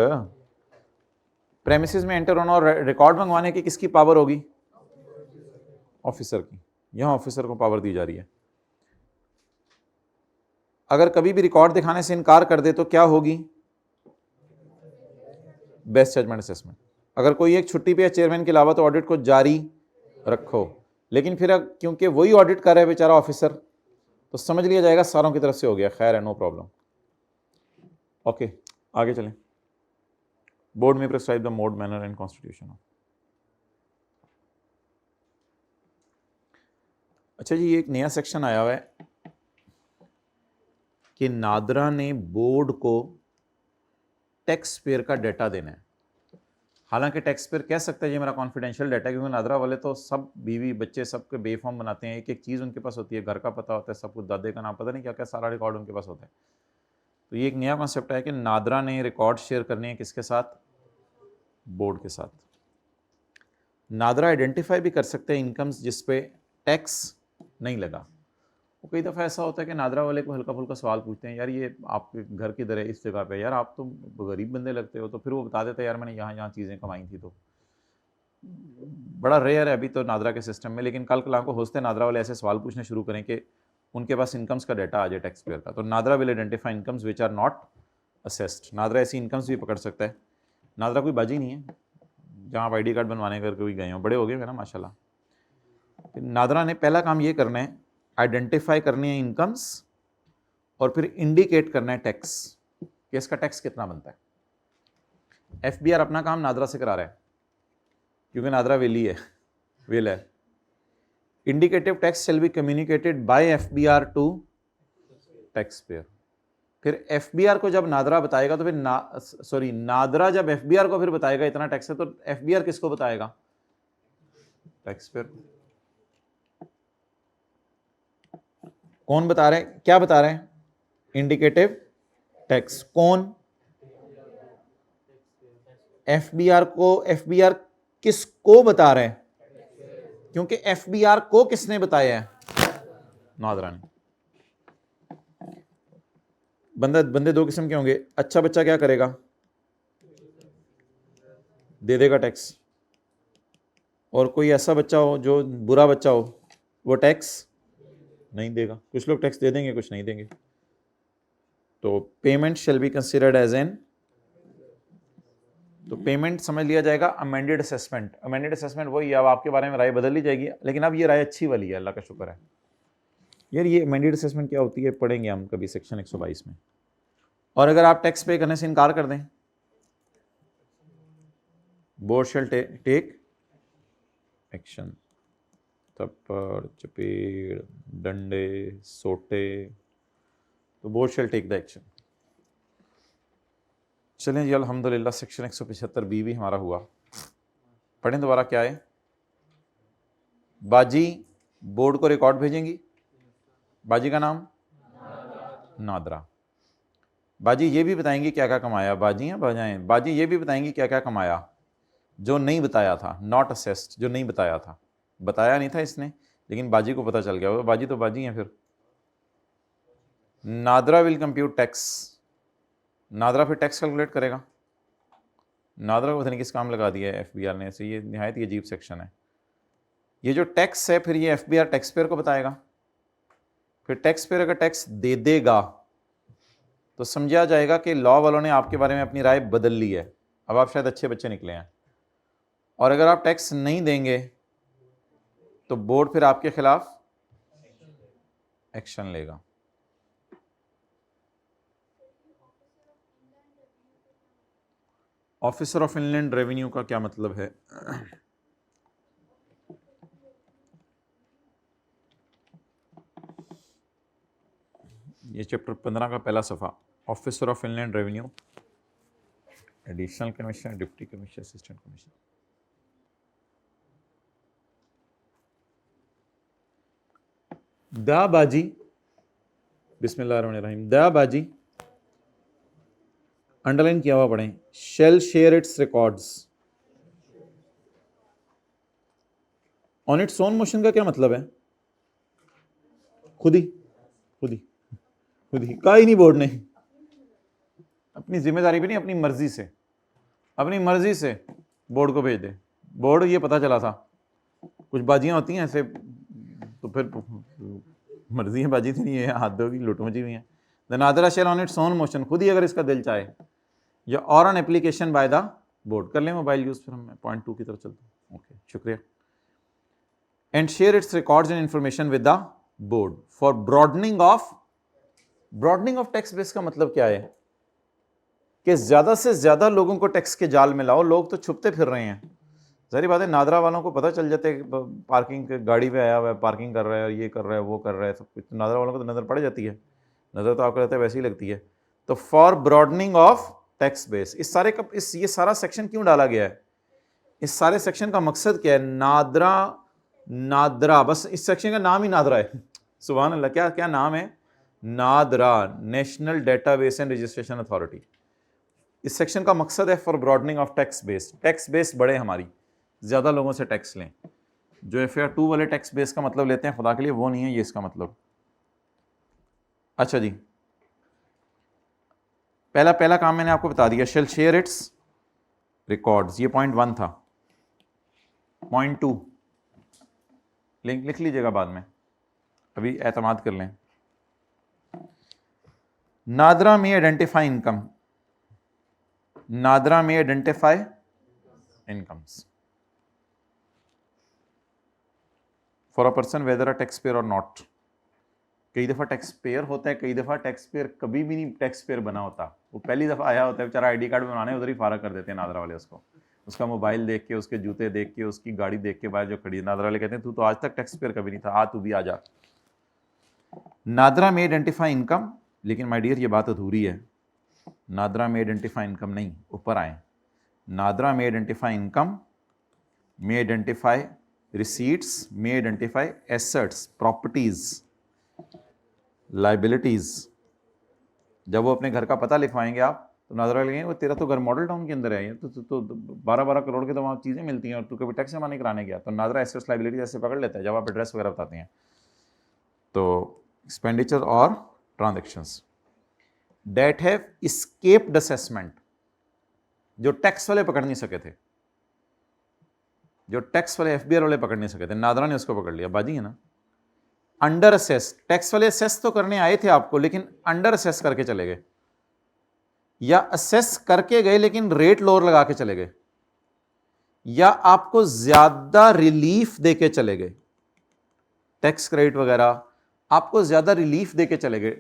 प्रेमिसेस में एंटर होना और रिकॉर्ड मंगवाने की किसकी पावर होगी, ऑफिसर की। यहां ऑफिसर को पावर दी जा रही है। अगर कभी भी रिकॉर्ड दिखाने से इनकार कर दे तो क्या होगी, बेस्ट जजमेंट असेसमेंट। अगर कोई एक छुट्टी पे है चेयरमैन के अलावा तो ऑडिट को जारी रखो, लेकिन फिर क्योंकि वही ऑडिट कर रहा है बेचारा ऑफिसर, तो समझ लिया जाएगा सारों की तरफ से हो गया, खैर है, नो प्रॉब्लम। ओके, आगे चलें। बोर्ड में prescribe the mode, manner and constitution. अच्छा जी, ये एक नया सेक्शन आया हुआ है कि नादरा ने बोर्ड को टैक्स पेयर का डाटा देना है। हालांकि टैक्स पेयर कह सकता है ये मेरा कॉन्फिडेंशियल डाटा है, क्योंकि नादरा वाले तो सब बीवी बच्चे सबके बेफॉर्म बनाते हैं, एक एक चीज़ उनके पास होती है, घर का पता होता है, सब कुछ, दादे का नाम, पता नहीं क्या क्या सारा रिकॉर्ड उनके पास होता है। तो ये एक नया कॉन्सेप्ट है कि नादरा ने रिकॉर्ड शेयर करने हैं किसके साथ, बोर्ड के साथ। नादरा आइडेंटिफाई भी कर सकते हैं इनकम्स जिस पे टैक्स नहीं लगा। वो कई दफ़ा ऐसा होता है कि नादरा वाले को हल्का फुल्का सवाल पूछते हैं, यार ये आपके घर किधर है, इस जगह पे, यार आप तो गरीब बंदे लगते हो, तो फिर वो बता देते हैं यार मैंने यहाँ यहाँ चीज़ें कमाई थी। तो बड़ा रेयर है अभी तो नादरा के सिस्टम में, लेकिन कल कल को होते नादरा वाले ऐसे सवाल पूछने शुरू करें कि उनके पास इनकम्स का डाटा आ जाए टैक्स पेयर का, तो NADRA will identify incomes which are not assessed. NADRA ऐसी इनकम्स भी पकड़ सकता है। नादरा कोई बाजी नहीं है जहाँ आप ID कार्ड बनवाने कर कोई गए हो, बड़े हो गए ना माशाल्लाह। नादरा ने पहला काम ये करना है, आइडेंटिफाई करनी है इनकम्स और फिर इंडिकेट करना है टैक्स कि इसका टैक्स कितना बनता है। FBR अपना काम नादरा से करा रहा है क्योंकि नादरा विली है, विल है। Indicative tax shall be communicated by FBR to tax payer. फिर FBR को जब नादरा बताएगा तो फिर नादरा जब FBR को फिर बताएगा इतना टैक्स है, तो FBR किसको बताएगा, टैक्स पेयर। कौन बता रहे हैं, क्या बता रहे हैं, इंडिकेटिव टैक्स। कौन, FBR को। FBR किसको बता रहे हैं, क्योंकि FBR को किसने बताया है, नादरा ने। बंदे दो किस्म के होंगे। अच्छा बच्चा क्या करेगा, दे देगा टैक्स, और कोई ऐसा बच्चा हो जो बुरा बच्चा हो, वो टैक्स नहीं देगा। कुछ लोग टैक्स दे देंगे, कुछ नहीं देंगे। तो payment shall be considered as an, तो पेमेंट समझ लिया जाएगा अमेंडेड असेसमेंट। अमेंडेड असेसमेंट वही, अब आपके बारे में राय बदल ली जाएगी, लेकिन अब ये राय अच्छी वाली है, अल्लाह का शुक्र है। यार ये अमेंडेड असेसमेंट क्या होती है पढ़ेंगे हम कभी सेक्शन 122 में। और अगर आप टैक्स पे करने से इनकार कर दें, बोर्ड शैल टेक एक्शन। थप्पड़, चपेड़, डंडे, सोटे, तो board shall take the action. चलें जी, अल्हम्दुलिल्लाह सेक्शन 175B भी हमारा हुआ। पढ़ें दोबारा, क्या है, बाजी बोर्ड को रिकॉर्ड भेजेंगी। बाजी का नाम नादरा। बाजी ये भी बताएंगी क्या क्या कमाया, बाजी हैं बाजाएं, बाजी ये भी बताएंगी क्या क्या कमाया जो नहीं बताया था, नॉट असेस्ड, जो नहीं बताया था, बताया नहीं था इसने, लेकिन बाजी को पता चल गया। वो बाजी तो बाजी हैं। फिर NADRA will compute tax. NADRA फिर टैक्स कैलकुलेट करेगा। नादरा को पता नहीं किस काम लगा दिया है FBR ने ऐसे, ये निहायत ही अजीब सेक्शन है। ये जो टैक्स है फिर ये FBR टैक्स पेयर को बताएगा। फिर टैक्स पेयर अगर टैक्स दे देगा तो समझा जाएगा कि लॉ वालों ने आपके बारे में अपनी राय बदल ली है, अब आप शायद अच्छे बच्चे निकले हैं। और अगर आप टैक्स नहीं देंगे तो बोर्ड फिर आपके खिलाफ एक्शन लेगा। ऑफिसर ऑफ इनलैंड रेवेन्यू का क्या मतलब है, ये चैप्टर 15 का पहला सफ़ा। Officer of inland revenue, additional commissioner, deputy commissioner, assistant commissioner. The बाजी, बिस्मिल्लाहिर्रहमानिर्रहीम, द बाजी अंडरलाइन किया हुआ पढ़ें, shall share its records on its own motion का क्या मतलब है, खुद ही कहा ही नहीं बोर्ड ने, अपनी जिम्मेदारी भी नहीं, अपनी मर्जी से बोर्ड को भेज दे। बोर्ड ये पता चला था कुछ बाजियां होती हैं ऐसे, तो फिर मर्जी है, बाजी थी नहीं है, हाथ दो की लुट मची हुई है। The NADRA shall on its own motion, खुद ही अगर इसका दिल चाहे, या और on application by the board. कर लें मोबाइल यूज, फिर मैं पॉइंट 2 की तरफ चलता हूँ। ओके, शुक्रिया। And share its records and information with the board for broadening of tax base. का मतलब क्या है कि ज्यादा से ज्यादा लोगों को टैक्स के जाल में लाओ। लोग तो छुपते फिर रहे हैं, जाहिर बात है। नादरा वालों को पता चल जाता है पार्किंग गाड़ी पे आया हुआ है, पार्किंग कर रहा है, और ये कर रहा है, वो कर रहा है, सब कुछ। नादरा वालों को तो नजर पड़ जाती है, नजर तो आपको रहता है वैसे ही लगती है। तो for broadening of tax base, ये सारा सेक्शन क्यों डाला गया है, इस सारे सेक्शन का मकसद क्या है। नादरा, बस इस सेक्शन का नाम ही नादरा है। सुभान अल्लाह, क्या नाम है, NADRA, national database and registration authority. इस सेक्शन का मकसद है for broadening of tax base, tax base बढ़े हमारी, ज़्यादा लोगों से टैक्स लें। जो FAR 2 वाले टैक्स बेस का मतलब लेते हैं खुदा के लिए, वो नहीं है ये इसका मतलब। अच्छा जी, पहला काम मैंने आपको बता दिया, शेल शेयर इट्स रिकॉर्ड्स, ये पॉइंट 1 था। पॉइंट 2 लिंक लिख लीजिएगा बाद में, अभी एतमाद कर लें। नादरा में आइडेंटिफाई इनकम, नादरा में identify incomes for a person whether a tax payer और नॉट। कई दफ़ा टैक्स पेयर होता है, कई दफ़ा टैक्स पेयर कभी भी नहीं टैक्स पेयर बना होता, वो पहली दफ़ा आया होता है बेचारा, ID कार्ड बनाने उधर ही फारा कर देते हैं नादरा वाले उसको। उसका मोबाइल देख के, उसके जूते देख के, उसकी गाड़ी देख के बाहर जो खड़ी है, नादरा वाले कहते हैं तू तो आज तक टैक्स पेयर कभी नहीं था, आ तू भी आ जा। नादरा में आइडेंटिफाई इनकम, लेकिन माय डियर ये बात अधूरी है। नादरा में आइडेंटिफाई इनकम नहीं, ऊपर आए। नादरा में आइडेंटिफाई इनकम, में आइडेंटिफाई रिसीट्स, में आइडेंटिफाई एसेट्स, प्रॉपर्टीज, लाइबिलिटीज। जब वो अपने घर का पता लिखवाएंगे आप तो नादरा लगेंगे वो तेरा तो घर मॉडल टाउन के अंदर है, तो 12-12 करोड़ के तो वहाँ चीज़ें मिलती हैं और तू कभी टैक्स जमा नहीं कराने गया। तो नादरा एसेट्स लाइबिलिटीज ऐसे पकड़ लेता है जब आप एड्रेस वगैरह बताते हैं। तो एक्सपेंडिचर और transactions that have escaped assessment, जो टैक्स वाले पकड़ नहीं सके थे, जो टैक्स वाले FBR वाले पकड़ नहीं सके थे, नादरा ने उसको पकड़ लिया। बाजी है ना। अंडर असेस, टैक्स वाले असेस तो करने आए थे आपको लेकिन अंडर असेस करके चले गए, या असेस करके गए लेकिन रेट लोअर लगा के चले गए, या आपको ज्यादा रिलीफ देके चले गए, टैक्स क्रेडिट वगैरह आपको ज्यादा रिलीफ देके चले गए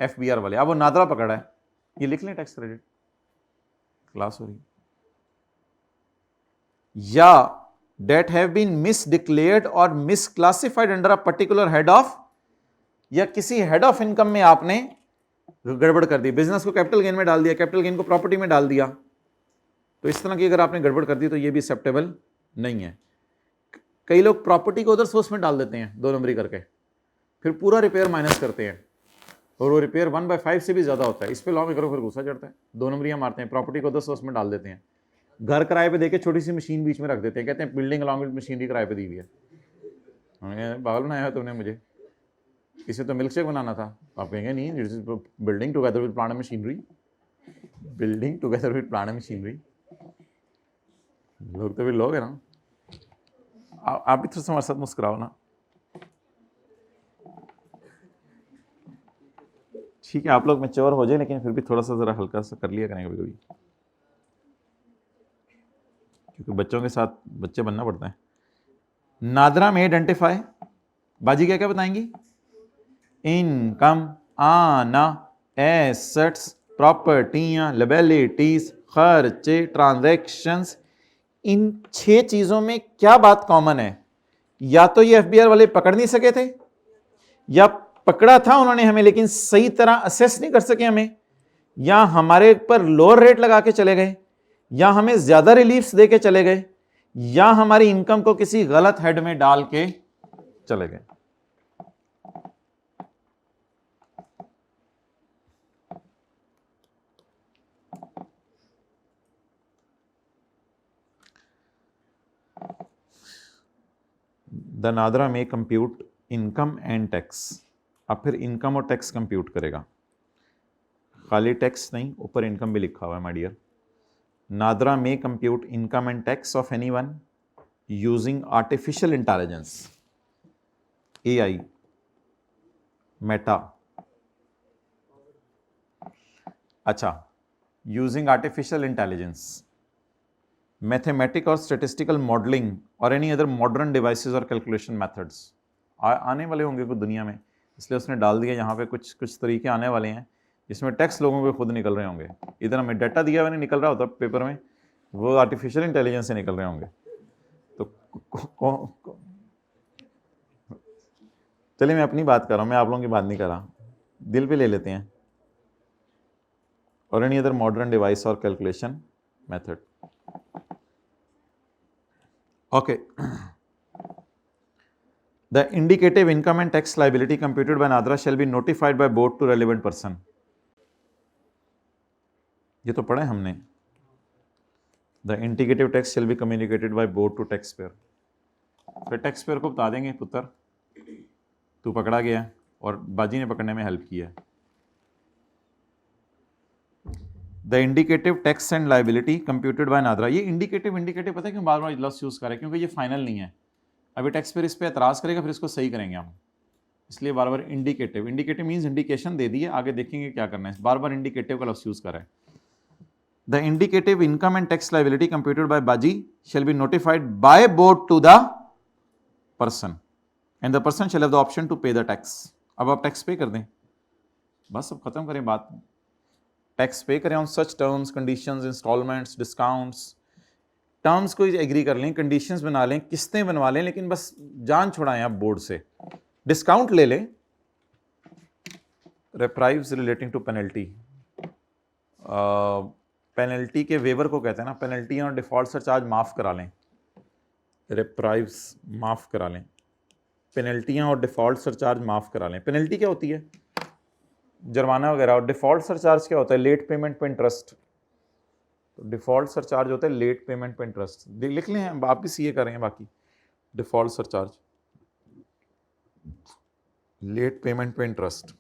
FBR वाले। अब वो नादरा पकड़ा है, ये लिख लें टैक्स क्रेडिट, क्लास हो रही। या डेट हैव बीन मिसडिक्लेयर्ड और misclassified under a particular head of, या किसी हेड ऑफ इनकम में आपने गड़बड़ कर दी, बिजनेस को कैपिटल गेन में डाल दिया, कैपिटल गेन को प्रॉपर्टी में डाल दिया, तो इस तरह की अगर आपने गड़बड़ कर दी तो ये भी एक्सेप्टेबल नहीं है। कई लोग प्रॉपर्टी को उधर सोर्स में डाल देते हैं 2 नंबरी करके, फिर पूरा रिपेयर माइनस करते हैं और वो रिपेयर 1/5 से भी ज़्यादा होता है। इस पर लॉ में करो फिर गुस्सा चढ़ता है, 2 नंबरियाँ मारते हैं, प्रॉपर्टी को उधर सोर्स में डाल देते हैं, घर किराए पे देके छोटी सी मशीन बीच में रख देते हैं, कहते हैं बिल्डिंग अलॉन्ग विद मशीनरी किराए पे दी हुई है। पागल बनाया है तुमने मुझे, इसे तो मिल्क शेक बनाना था। आप कहेंगे नहीं, building together with plant machinery, building together with plant machinery. लोग तो भी लोग है ना, आप भी थोड़ा सा हमारे साथ मुस्कुराओ ना। ठीक है, आप लोग मैच्योर हो जाए लेकिन फिर भी थोड़ा सा ज़रा हल्का सा कर लिया करें कभी कभी, क्योंकि बच्चों के साथ बच्चे बनना पड़ता है। नादरा में आइडेंटिफाई, बाजी क्या क्या बताएंगी? इनकम, आना, एसेट्स, प्रॉपर्टियां, लायबिलिटीज, खर्चे, ट्रांजैक्शंस। इन 6 चीजों में क्या बात कॉमन है? या तो ये FBR वाले पकड़ नहीं सके थे, या पकड़ा था उन्होंने हमें लेकिन सही तरह असेस नहीं कर सके हमें, या हमारे पर लोअर रेट लगा के चले गए, या हमें ज्यादा रिलीफ्स दे के चले गए, या हमारी इनकम को किसी गलत हेड में डाल के चले गए। The NADRA may compute income and tax. अब फिर इनकम और टैक्स कंप्यूट करेगा, खाली टैक्स नहीं, ऊपर इनकम भी लिखा हुआ है my dear. NADRA may compute income and tax of anyone using artificial intelligence, AI, Meta. अच्छा, यूजिंग आर्टिफिशियल इंटेलिजेंस, मैथमेटिक और स्टेटिस्टिकल मॉडलिंग और एनी अदर मॉडर्न डिवाइसेस और कैलकुलेशन मेथड्स आने वाले होंगे कुछ दुनिया में, इसलिए उसने डाल दिया यहाँ पे कुछ तरीके आने वाले हैं जिसमें टैक्स लोगों के खुद निकल रहे होंगे। इधर हमें डाटा दिया हुआ नहीं निकल रहा होता पेपर में, वो आर्टिफिशियल इंटेलिजेंस से निकल रहे होंगे। तो चलिए मैं अपनी बात कर रहा हूँ, मैं आप लोगों की बात नहीं कर रहा, दिल पे ले लेते हैं। और एनी अदर मॉडर्न डिवाइस और calculation method. Okay, the indicative income and tax liability computed by NADRA shall be notified by board to relevant person. ये तो पढ़ा है हमने। The indicative tax shall be communicated by board to tax payer. फिर tax payer को बता देंगे पुत्र तू पकड़ा गया और बाजी ने पकड़ने में हेल्प किया। The indicative tax and liability computed by NADRA. ये इंडिकेटिव पता है क्यों बार बार लफ्ज़ यूज़ करें? क्योंकि ये फाइनल नहीं है। अभी टैक्स पेयर इस पर एतराज़ करेगा, फिर इसको सही करेंगे हम, इसलिए बार बार इंडिकेटिव मीन्स इंडिकेशन दे दी है, आगे देखेंगे क्या करना है। बार बार इंडिकेटिव का लफ्ज़ यूज़ करें। The indicative income and tax liability computed by बाजी shall be notified by board to the person and the person shall have the option to pay the tax. अब आप टैक्स पे कर दें, बस अब खत्म करें बात। टैक्स पे करें on such terms conditions installments discounts. Terms को एग्री कर लें, कंडीशंस बना लें, किस्तें बनवा लें, लेकिन बस जान छुड़ाएं आप बोर्ड से। डिस्काउंट ले लें, रेप्राइव्स रिलेटिंग टू पेनल्टी। पेनल्टी के वेवर को कहते हैं ना, पेनल्टी और डिफॉल्ट सरचार्ज माफ़ करा लें, रेप्राइव्स माफ़ करा लें, पेनल्टियाँ और डिफ़ॉल्ट सरचार्ज माफ़ करा लें। पेनल्टी क्या होती है? जुर्माना वगैरह। और डिफ़ॉल्ट सरचार्ज क्या होता है? लेट पेमेंट पे इंटरेस्ट। तो डिफ़ॉल्ट सरचार्ज होता है लेट पेमेंट पे इंटरेस्ट। लिख लें, आप भी सीए कर रहे हैं बाकी। डिफ़ॉल्ट सरचार्ज, लेट पेमेंट पे interest.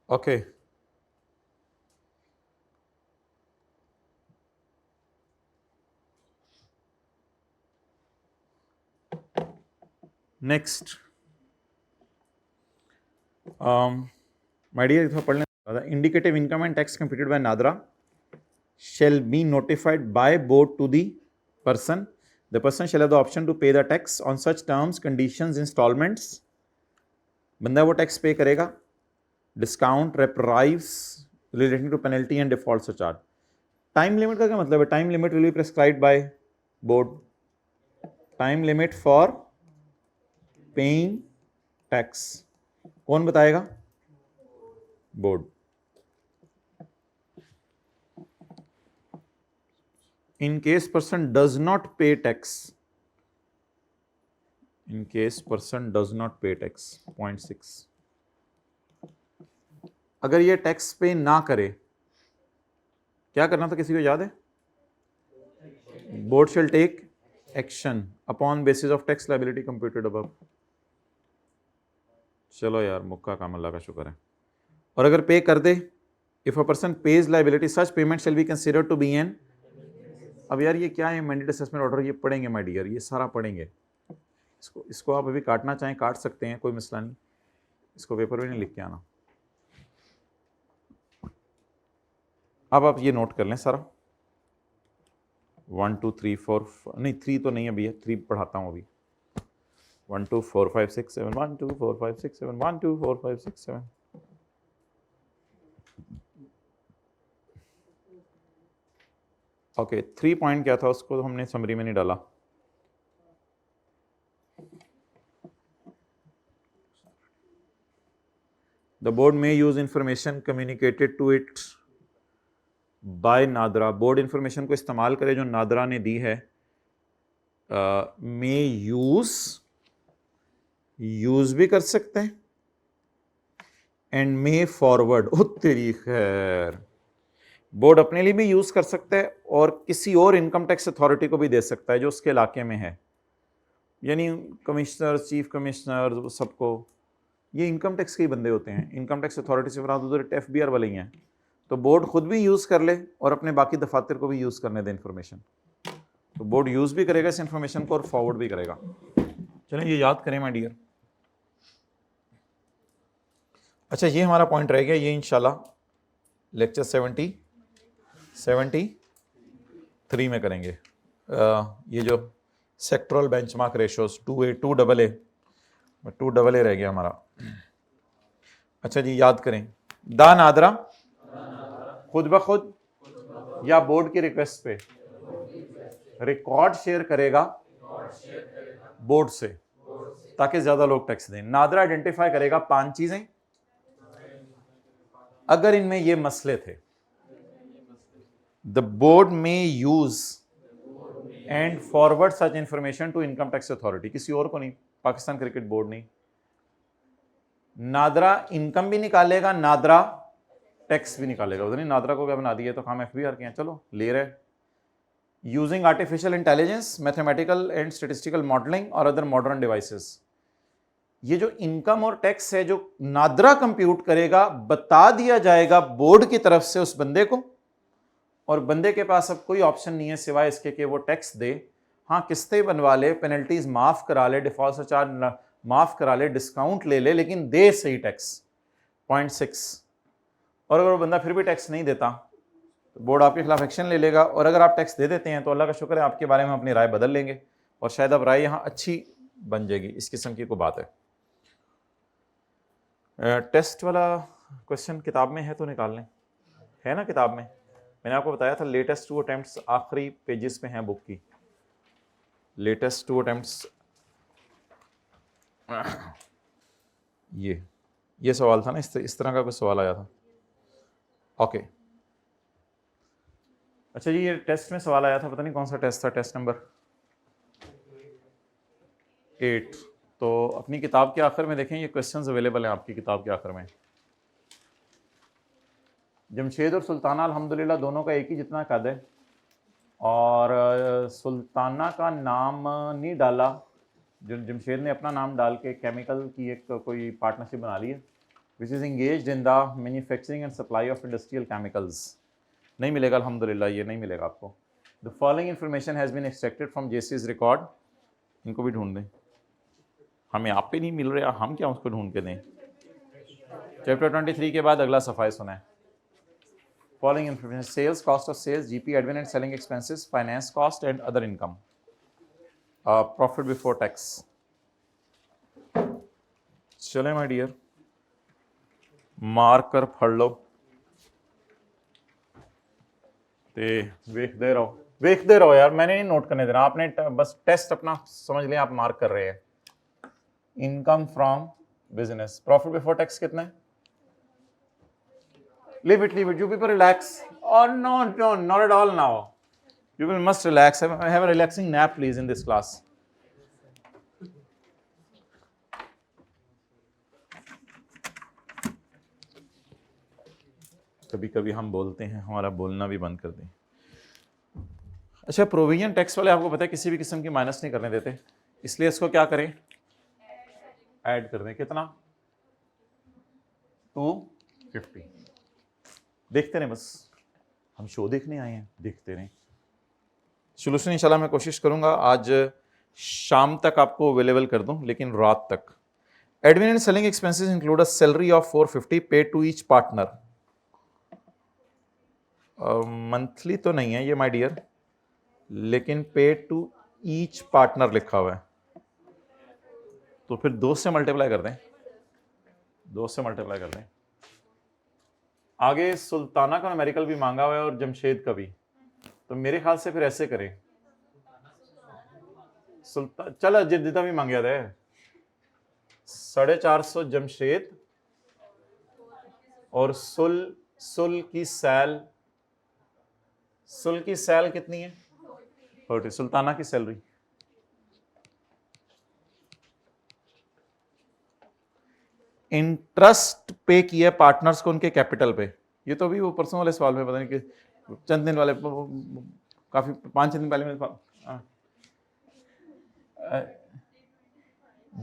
Okay, next my dear, इधर पढ़ लें। Indicative income and tax computed by NADRA shall be notified by board to the person. The person shall have the option to pay the tax on such terms, conditions, installments. बंदा वो tax pay करेगा। Discount, reprieves relating to penalty and default surcharge. Time limit का क्या मतलब है? Time limit will be prescribed by board. Time limit for paying tax कौन बताएगा? Board. In case person does not pay tax, in case person does not pay tax, 0.6, अगर ये tax पे ना करे क्या करना था? किसी को याद है? Board shall take action upon basis of tax liability computed above। चलो यार, मुक्का काम, अल्लाह का शुक्र है। और अगर पे कर दे, if a person pays liability such payment shall be considered to be an. अब यार ये क्या है? Mandate assessment order. ये पढ़ेंगे माय डियर, ये सारा पढ़ेंगे। इसको आप अभी काटना चाहें काट सकते हैं, कोई मसला नहीं। इसको पेपर में नहीं लिख के आना। अब आप ये नोट कर लें सारा। 1 2 3 4 नहीं 3 तो नहीं अभी है, 3 पढ़ाता हूँ अभी। 1 2 4 5 6 7 1 2 4 5 6 7 1 2 4 5 6 7। ओके, 3 पॉइंट क्या था उसको तो हमने समरी में नहीं डाला। The board may use information communicated to it by NADRA. Board information को इस्तेमाल करे जो नादरा ने दी है। मे यूज भी कर सकते हैं एंड मे फॉरवर्ड। ओ तेरी खैर, बोर्ड अपने लिए भी यूज कर सकता है और किसी और इनकम टैक्स अथॉरिटी को भी दे सकता है जो उसके इलाके में है, यानी कमिश्नर, चीफ कमिश्नर, सबको। ये इनकम टैक्स के ही बंदे होते हैं। इनकम टैक्स अथॉरिटी से मुराद उधर FBR वाले ही हैं। तो बोर्ड खुद भी यूज़ कर ले और अपने बाकी दफातर को भी यूज़ करने दे इंफॉर्मेशन। तो बोर्ड यूज़ भी करेगा इस इंफॉर्मेशन को और फॉरवर्ड भी करेगा। चलें, ये याद करें माय डियर। अच्छा, ये हमारा पॉइंट रह गया। ये इंशाल्लाह लेक्चर 73 में करेंगे। ये जो sectoral benchmark ratios 2A 2AA 2 double A रह गया हमारा। अच्छा जी, याद करें, दा नादरा खुद ब खुद या बोर्ड की रिक्वेस्ट पे रिकॉर्ड शेयर करेगा बोर्ड से ताकि ज्यादा लोग टैक्स दें। नादरा आइडेंटिफाई करेगा 5 चीजें अगर इनमें ये मसले थे। The board may use and forward such information to income tax authority, किसी और को नहीं, पाकिस्तान क्रिकेट बोर्ड नहीं। नादरा इनकम भी निकालेगा, नादरा टैक्स भी निकालेगा। उधर नहीं, नादरा को क्या बना दिया, तो काम एफबीआर के हैं, चलो ले रहे। Using artificial intelligence, mathematical and statistical modelling और अदर मॉडर्न डिवाइसेस। ये जो इनकम और टैक्स है जो नादरा कंप्यूट करेगा, बता दिया जाएगा बोर्ड की तरफ से उस बंदे को, और बंदे के पास अब कोई ऑप्शन नहीं है सिवाय इसके कि वो टैक्स दे। हाँ, किस्तें बनवा ले, पेनल्टीज माफ करा ले, डिफॉल्ट चार्ज माफ करा ले, डिस्काउंट ले ले, लेकिन दे सही टैक्स 0.6। और अगर वो बंदा फिर भी टैक्स नहीं देता तो बोर्ड आपके खिलाफ एक्शन ले लेगा। और अगर आप टैक्स दे देते हैं तो अल्लाह का शुक्र है आपके बारे में अपनी राय बदल लेंगे और शायद अब राय यहाँ अच्छी बन जाएगी। इस किस्म की कोई बात है। टेस्ट वाला क्वेश्चन किताब में है तो निकाल लें, है ना किताब में। मैंने आपको बताया था लेटेस्ट 2 अटेम्प्ट्स आखिरी पेजेस पे हैं बुक की। लेटेस्ट 2 अटेम्प्ट्स, ये सवाल था ना, इस तरह का कुछ सवाल आया था। ओके, अच्छा जी, ये टेस्ट में सवाल आया था, पता नहीं कौन सा टेस्ट था, टेस्ट नंबर 8। तो अपनी किताब के आखिर में देखें, ये क्वेश्चंस अवेलेबल हैं आपकी किताब के आखिर में। जमशेद और सुल्ताना अल्हम्दुलिल्लाह दोनों का एक ही जितना कद है, और सुल्ताना का नाम नहीं डाला, जमशेद ने अपना नाम डाल के केमिकल की एक कोई पार्टनरशिप बना ली है, which is engaged in the manufacturing and supply of industrial chemicals. नहीं मिलेगा अल्हम्दुलिल्लाह, ये नहीं मिलेगा आपको। The following information has been extracted from जेसीज रिकॉर्ड। इनको भी ढूंढ दें, हमें आप पे नहीं मिल रहा, हम क्या उसको ढूंढ के दें। चैप्टर 23 के बाद अगला सफाई सुना है। Following information: sales, cost of sales, GP, admin and selling expenses, finance cost and other income, profit before tax. चले माय डियर, मार्क कर फड़ लो ते वेखते रहो यार, मैंने नहीं नोट करने देना, आपने बस टेस्ट अपना समझ लिया, आप मार्क कर रहे हैं। Income from business, profit before tax कितना है? Leave it. You people relax. Oh no, not at all now. You will must relax. Have a relaxing nap, please, in this class. कभी कभी हम बोलते हैं, हमारा बोलना भी बंद कर दें। अच्छा, प्रोविजन टैक्स वाले आपको पता है किसी भी किस्म की माइनस नहीं करने देते, इसलिए इसको क्या करें, ऐड कर दें। कितना? 250। देखते रहें, बस हम शो देखने आए हैं, देखते रहें। सोल्यूशन इंशाल्लाह मैं कोशिश करूंगा आज शाम तक आपको अवेलेबल कर दूं, लेकिन रात तक। Admin and selling expenses include a salary of 450 paid to each partner. Monthly तो नहीं है ये माय डियर, लेकिन पेड टू ईच पार्टनर लिखा हुआ है, तो फिर 2 से मल्टीप्लाई कर दें, 2 से मल्टीप्लाई कर दें। आगे सुल्ताना का न्यूमेरिकल भी मांगा हुआ है और जमशेद का भी, तो मेरे ख्याल से फिर ऐसे करें, चलो जितना भी मांग था 450 जमशेद और सुल की सैल कितनी है? 40। सुल्ताना की सैलरी इंटरेस्ट पे किया पार्टनर्स को उनके कैपिटल पे। ये तो भी वो परसों वाले सवाल में पता नहीं कि चंद दिन वाले, काफी 5-6 दिन पहले में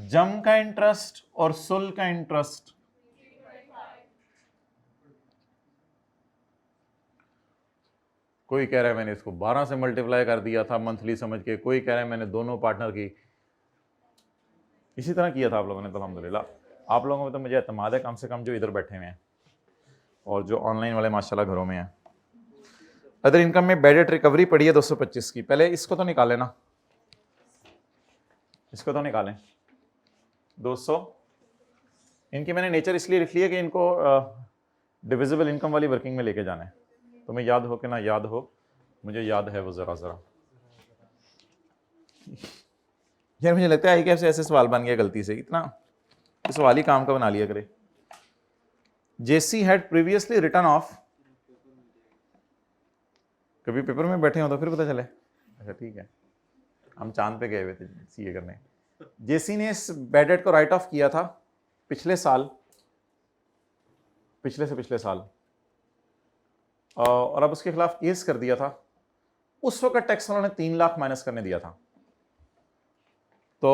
जम का इंटरेस्ट और सुल का इंटरेस्ट कोई कह रहा है मैंने इसको 12 से मल्टीप्लाई कर दिया था मंथली समझ के, कोई कह रहा है मैंने दोनों पार्टनर की इसी तरह किया था आप लोगों ने। तो अल्हम्दुलिल्लाह आप लोगों में तो मुझे एतमाद है, कम से कम जो इधर बैठे हुए हैं और जो ऑनलाइन वाले माशाल्लाह घरों में हैं। अदर इनकम में बैड डेट रिकवरी पड़ी है 225 की। पहले इसको तो निकालें ना, इसको तो निकालें, 200। इनकी मैंने नेचर इसलिए लिख लिया कि इनको डिविजिबल इनकम वाली वर्किंग में लेके जाना है। तुम्हें याद हो कि ना याद हो, मुझे याद है वो ज़रा यार मुझे लगता है आई कैसे ऐसे सवाल बन गया गलती से, इतना सवाल ही काम का बना लिया करे। जेसी हैड प्रीवियसली रिटर्न ऑफ, कभी पेपर में बैठे हो तो फिर पता चले। अच्छा ठीक है, हम चांद पे गए हुए थे सीए करने। जेसी ने इस बैड डेट को राइट ऑफ किया था पिछले साल, पिछले से पिछले साल, और अब उसके खिलाफ केस कर दिया था। उस वक्त टैक्स वालों ने 3 लाख माइनस करने दिया था। तो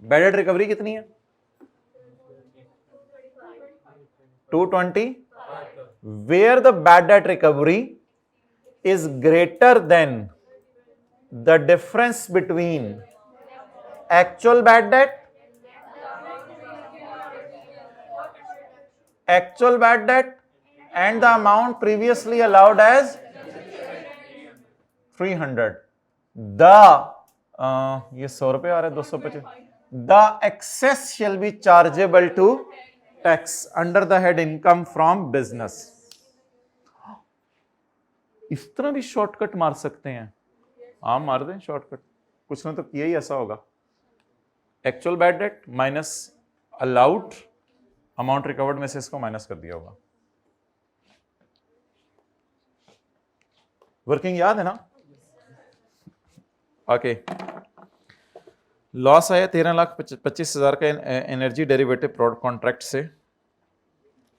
बैड डेट रिकवरी कितनी है? 220, where the bad debt recovery is greater than the difference between actual bad debt and the amount previously allowed as 300. ये 100 रुपए आ रहा है, 225। The excess shall be chargeable to tax under the head income from business. इस तरह भी shortcut मार सकते हैं। आप मार दें शॉर्टकट, कुछ ना तो किया ही ऐसा होगा। Actual bad debt minus allowed amount recovered में से इसको माइनस कर दिया होगा। वर्किंग याद है ना? ओके, लॉस आया 13,25,000 का एनर्जी डेरिवेटिव प्रोडक्ट कॉन्ट्रैक्ट से।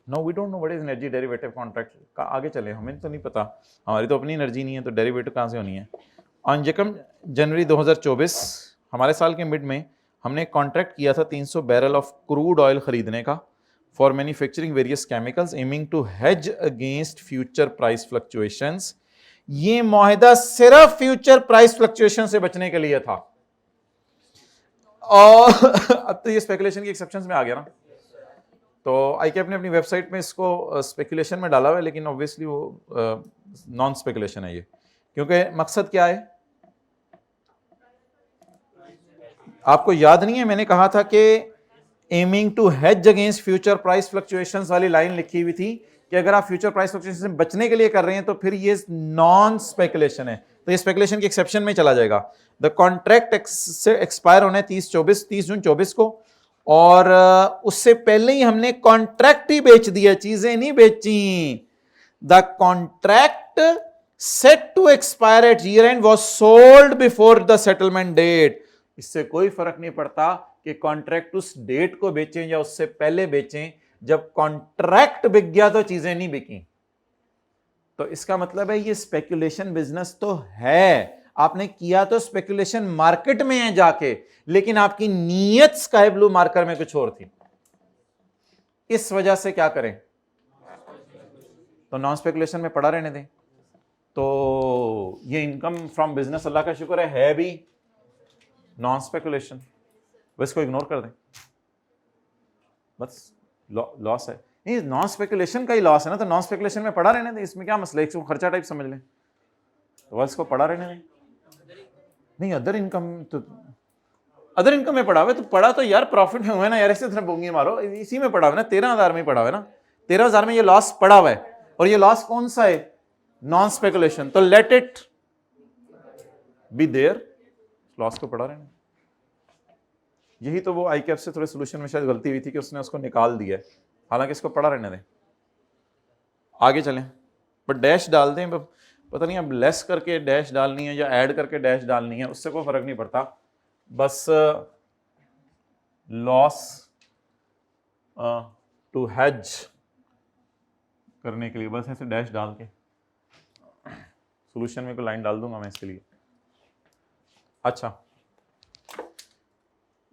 No we don't know what is energy derivative contract का, आगे चले, हमें तो नहीं पता, हमारी तो अपनी एनर्जी नहीं है, तो डेरिवेटिव कहाँ से होनी है। ऑन जनवरी 2024 हमारे साल के मिड में हमने कॉन्ट्रैक्ट किया था 300 बैरल ऑफ क्रूड ऑयल खरीदने का for manufacturing various chemicals aiming to hedge against future price fluctuations. ये मुआहिदा सिर्फ फ्यूचर प्राइस फ्लक्चुएशन से बचने के लिए था। और अब तो ये स्पेकुलेशन की एक्सेप्शंस में आ गया ना, तो आईकेएफ ने अपनी वेबसाइट में इसको स्पेकुलेशन में डाला हुआ है, लेकिन ऑब्वियसली वो नॉन स्पेकुलेशन है ये, क्योंकि मकसद क्या है आपको याद नहीं है? मैंने कहा था कि aiming to hedge against future price fluctuations वाली लाइन लिखी हुई थी कि अगर आप फ्यूचर प्राइस फ्लक्चुएशन से बचने के लिए कर रहे हैं तो फिर ये नॉन स्पेकुलेशन है, तो ये स्पेकुलेशन के एक्सेप्शन में चला जाएगा। द कॉन्ट्रैक्ट से एक्सपायर होना है 30 जून 24 को, और उससे पहले ही हमने कॉन्ट्रैक्ट ही बेच दिया, चीजें नहीं बेची। The contract set to expire at year end was sold before the settlement date. इससे कोई फर्क नहीं पड़ता कि कॉन्ट्रैक्ट उस डेट को बेचें या उससे पहले बेचें, जब कॉन्ट्रैक्ट बिक गया तो चीजें नहीं बिकी। तो इसका मतलब है ये स्पेकुलेशन बिजनेस तो है, आपने किया तो स्पेकुलेशन मार्केट में है जाके, लेकिन आपकी नीयत स्काई ब्लू मार्कर में कुछ और थी। इस वजह से क्या करें, तो नॉन स्पेकुलेशन में पड़ा रहने दें। तो ये इनकम फ्रॉम बिजनेस अल्लाह का शुक्र है भी नॉन स्पेकुलेशन, बस इसको इग्नोर कर दें, बस लॉस है। नहीं, नॉन स्पेकुलेशन का ही लॉस है ना, तो नॉन स्पेकुलेशन में पड़ा रहने दें, इसमें क्या मसला है, इसको खर्चा टाइप समझ लें, तो बस इसको पड़ा रहने दें। नहीं अदर इनकम, तो अदर इनकम में पड़ा हुआ है तो पड़ा तो यार प्रॉफिट में हुआ है ना यार, इसी तरह बोंगी मारो, इसी में पड़ा हुआ है ना, 13,000 में पड़ा हुआ है ना, 13,000 में ये लॉस पड़ा हुआ है, और ये लॉस कौन सा है, नॉन स्पेकुलेशन, तो let it be there, loss को पड़ा रहने। यही तो वो आईकेएफ से थोड़े सोल्यूशन में शायद गलती हुई थी कि उसने उसको निकाल दिया है, हालांकि इसको पड़ा रहने दें। आगे चलें, बट डैश डाल दें, पता नहीं अब लेस करके डैश डालनी है या ऐड करके डैश डालनी है, उससे कोई फर्क नहीं पड़ता, बस लॉस टू हेज करने के लिए बस ऐसे डैश डाल के सोल्यूशन में कोई लाइन डाल दूंगा मैं इसके लिए। अच्छा,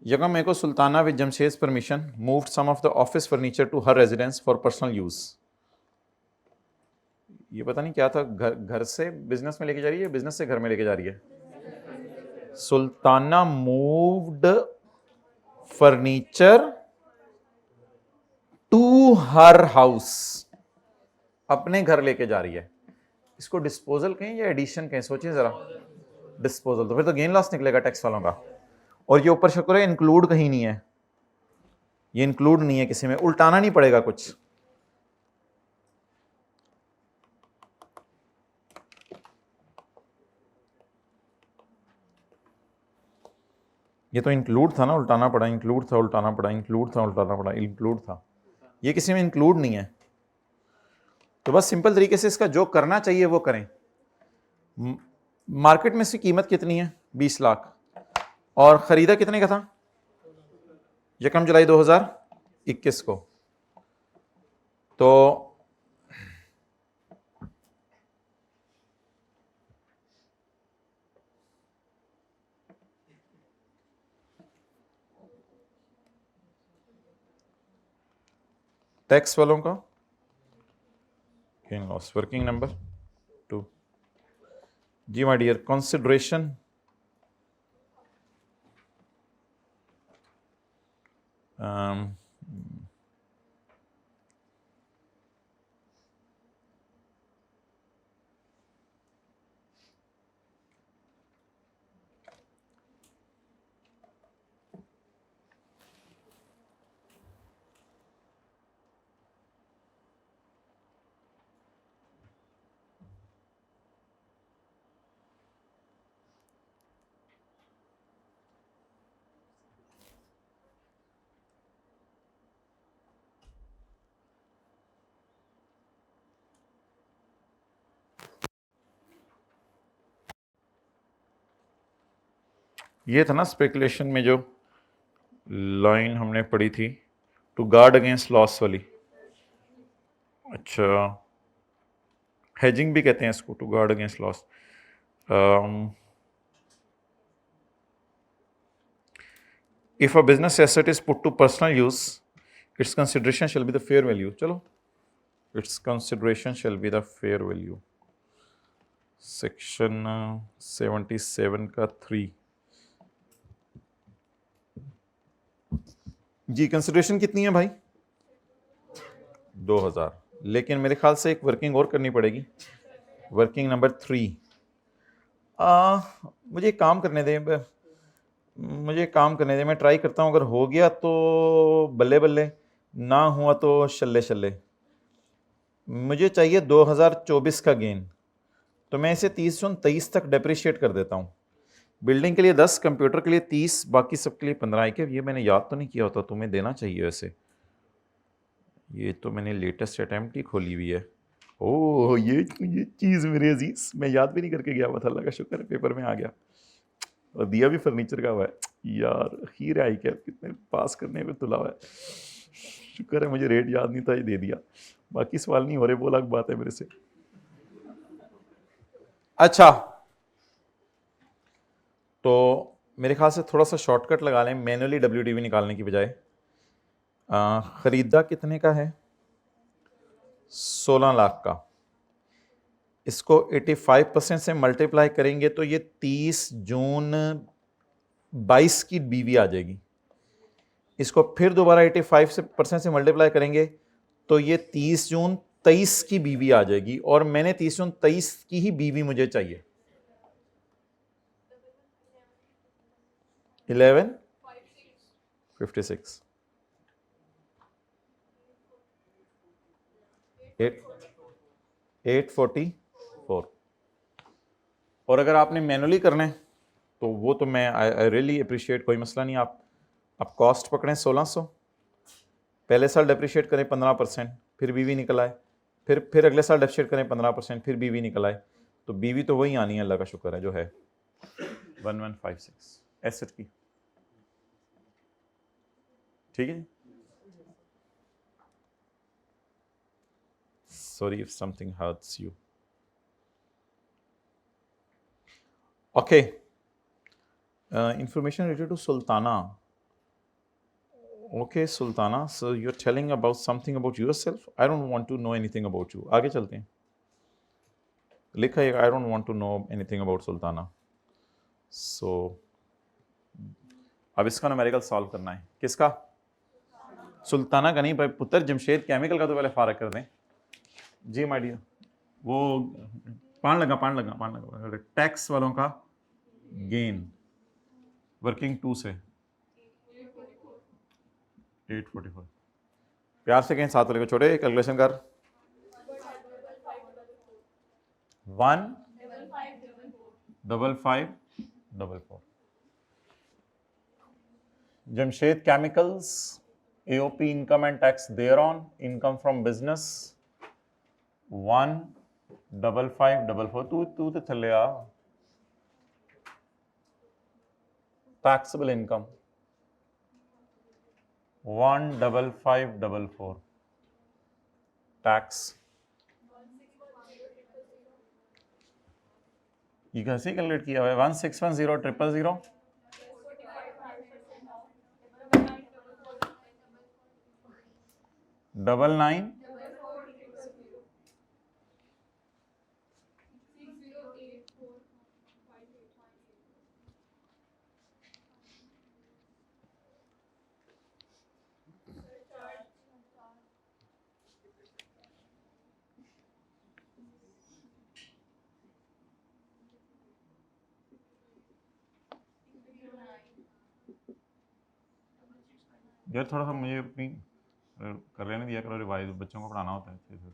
यगम मेको Sultana with Jamshed permission moved some of the office furniture to her residence for personal use. ये पता नहीं क्या था, घर से बिजनेस में लेके जा रही है, बिजनेस से घर में लेके जा रही है। Sultana moved furniture to her house, अपने घर लेके जा रही है। इसको डिस्पोजल कहें या एडिशन कहें, सोचिए जरा। डिस्पोजल, तो फिर तो गेन लॉस निकलेगा टैक्स वालों का। और ये ऊपर शुक्र है इंक्लूड कहीं नहीं है, ये इंक्लूड नहीं है किसी में, उल्टाना नहीं पड़ेगा कुछ। ये तो इंक्लूड था ना, उल्टाना पड़ा, इंक्लूड था उल्टाना पड़ा, इंक्लूड था उल्टाना पड़ा, इंक्लूड था, ये किसी में इंक्लूड नहीं है। तो बस सिंपल तरीके से इसका जो करना चाहिए वो करें। मार्केट में इसकी कीमत कितनी है? 20 लाख, और खरीदा कितने का था? 1 जुलाई 2021 को। तो टैक्स वालों का गेन लॉस वर्किंग नंबर 2। जी माय डियर, कंसिडरेशन ये था ना स्पेकुलेशन में जो लाइन हमने पढ़ी थी, टू गार्ड अगेंस्ट लॉस वाली। अच्छा, हेजिंग भी कहते हैं इसको, to guard against loss. If a business asset is put to personal use, it's consideration shall be the fair value. चलो, it's consideration shall be the fair value, section 77 का 3। जी consideration कितनी है भाई? 2000। लेकिन मेरे ख्याल से एक वर्किंग और करनी पड़ेगी, वर्किंग नंबर 3। मुझे काम करने दें, मैं ट्राई करता हूँ, अगर हो गया तो बल्ले बल्ले, ना हुआ तो शल्ले शल्ले। मुझे चाहिए 2024 का गेन, तो मैं इसे 30 जून 23 तक डेप्रिशिएट कर देता हूँ। बिल्डिंग के लिए 10, कंप्यूटर के लिए 30, बाकी सब के लिए 15। क्या ये मैंने याद तो नहीं किया होता, तुम्हें देना चाहिए वैसे। ये तो मैंने लेटेस्ट अटैम्प्ट ही खोली हुई है। ओह ये चीज़ मेरे अजीज मैं याद भी नहीं करके गया हुआ था, अल्लाह का शुक्र है पेपर में आ गया। और दिया भी फर्नीचर का हुआ है यार, खीर आई क्या, कितने पास करने में तुला हुआ है। शुक्र है मुझे रेट याद नहीं था, ये दे दिया। बाकी सवाल नहीं हो रहे, वो अलग बात है मेरे से। अच्छा, तो मेरे ख्याल से थोड़ा सा शॉर्टकट लगा लें, मैनुअली WDV निकालने की बजाय। खरीदा कितने का है? 16 लाख का। इसको 85% से मल्टीप्लाई करेंगे तो ये 30 जून 22 की बीवी आ जाएगी। इसको फिर दोबारा 85% से मल्टीप्लाई करेंगे तो ये 30 जून 23 की बीवी आ जाएगी, और मैंने 30 जून 23 की ही बीवी मुझे चाहिए। 1156 844। और अगर आपने मैनुअली करना है तो वो तो मैं आई रियली अप्रिशिएट, कोई मसला नहीं। आप कॉस्ट पकड़ें 1600, पहले साल डेप्रिशिएट करें 15%, फिर बीवी निकल आए, फिर अगले साल डेप्रिशिएट करें 15%, फिर बीवी निकल आए, तो बीवी तो वही आनी है, अल्लाह का शुक्र है जो है 1156 एसेट की। ठीक है, sorry if something hurts you. Okay, information related to Sultana. Okay, Sultana, so you're telling about something about yourself. I don't want to know anything about you. आगे चलते हैं। लिखा है I don't want to know anything about Sultana. So अब इसका numerical solve करना है। किसका? सुल्ताना का नहीं भाई पुत्र, जमशेद केमिकल का तो पहले फारग कर दें। जी माय डियर, वो पान लगा टैक्स वालों का गेन। वर्किंग 2 से 844। प्यार से कहीं साथ वाले को छोटे, कैलकुलेशन कर। 15544। Jamshed chemicals, AOP income and tax thereon, income from business 15544। तू तो थले आ। taxable income 15544 tax। ये कैसे कैलकुलेट किया हुआ है? 1610000 99 यार थोड़ा सा मुझे अपनी कर लेने दिया करो रिवाइज, बच्चों को पढ़ाना होता है अच्छे से।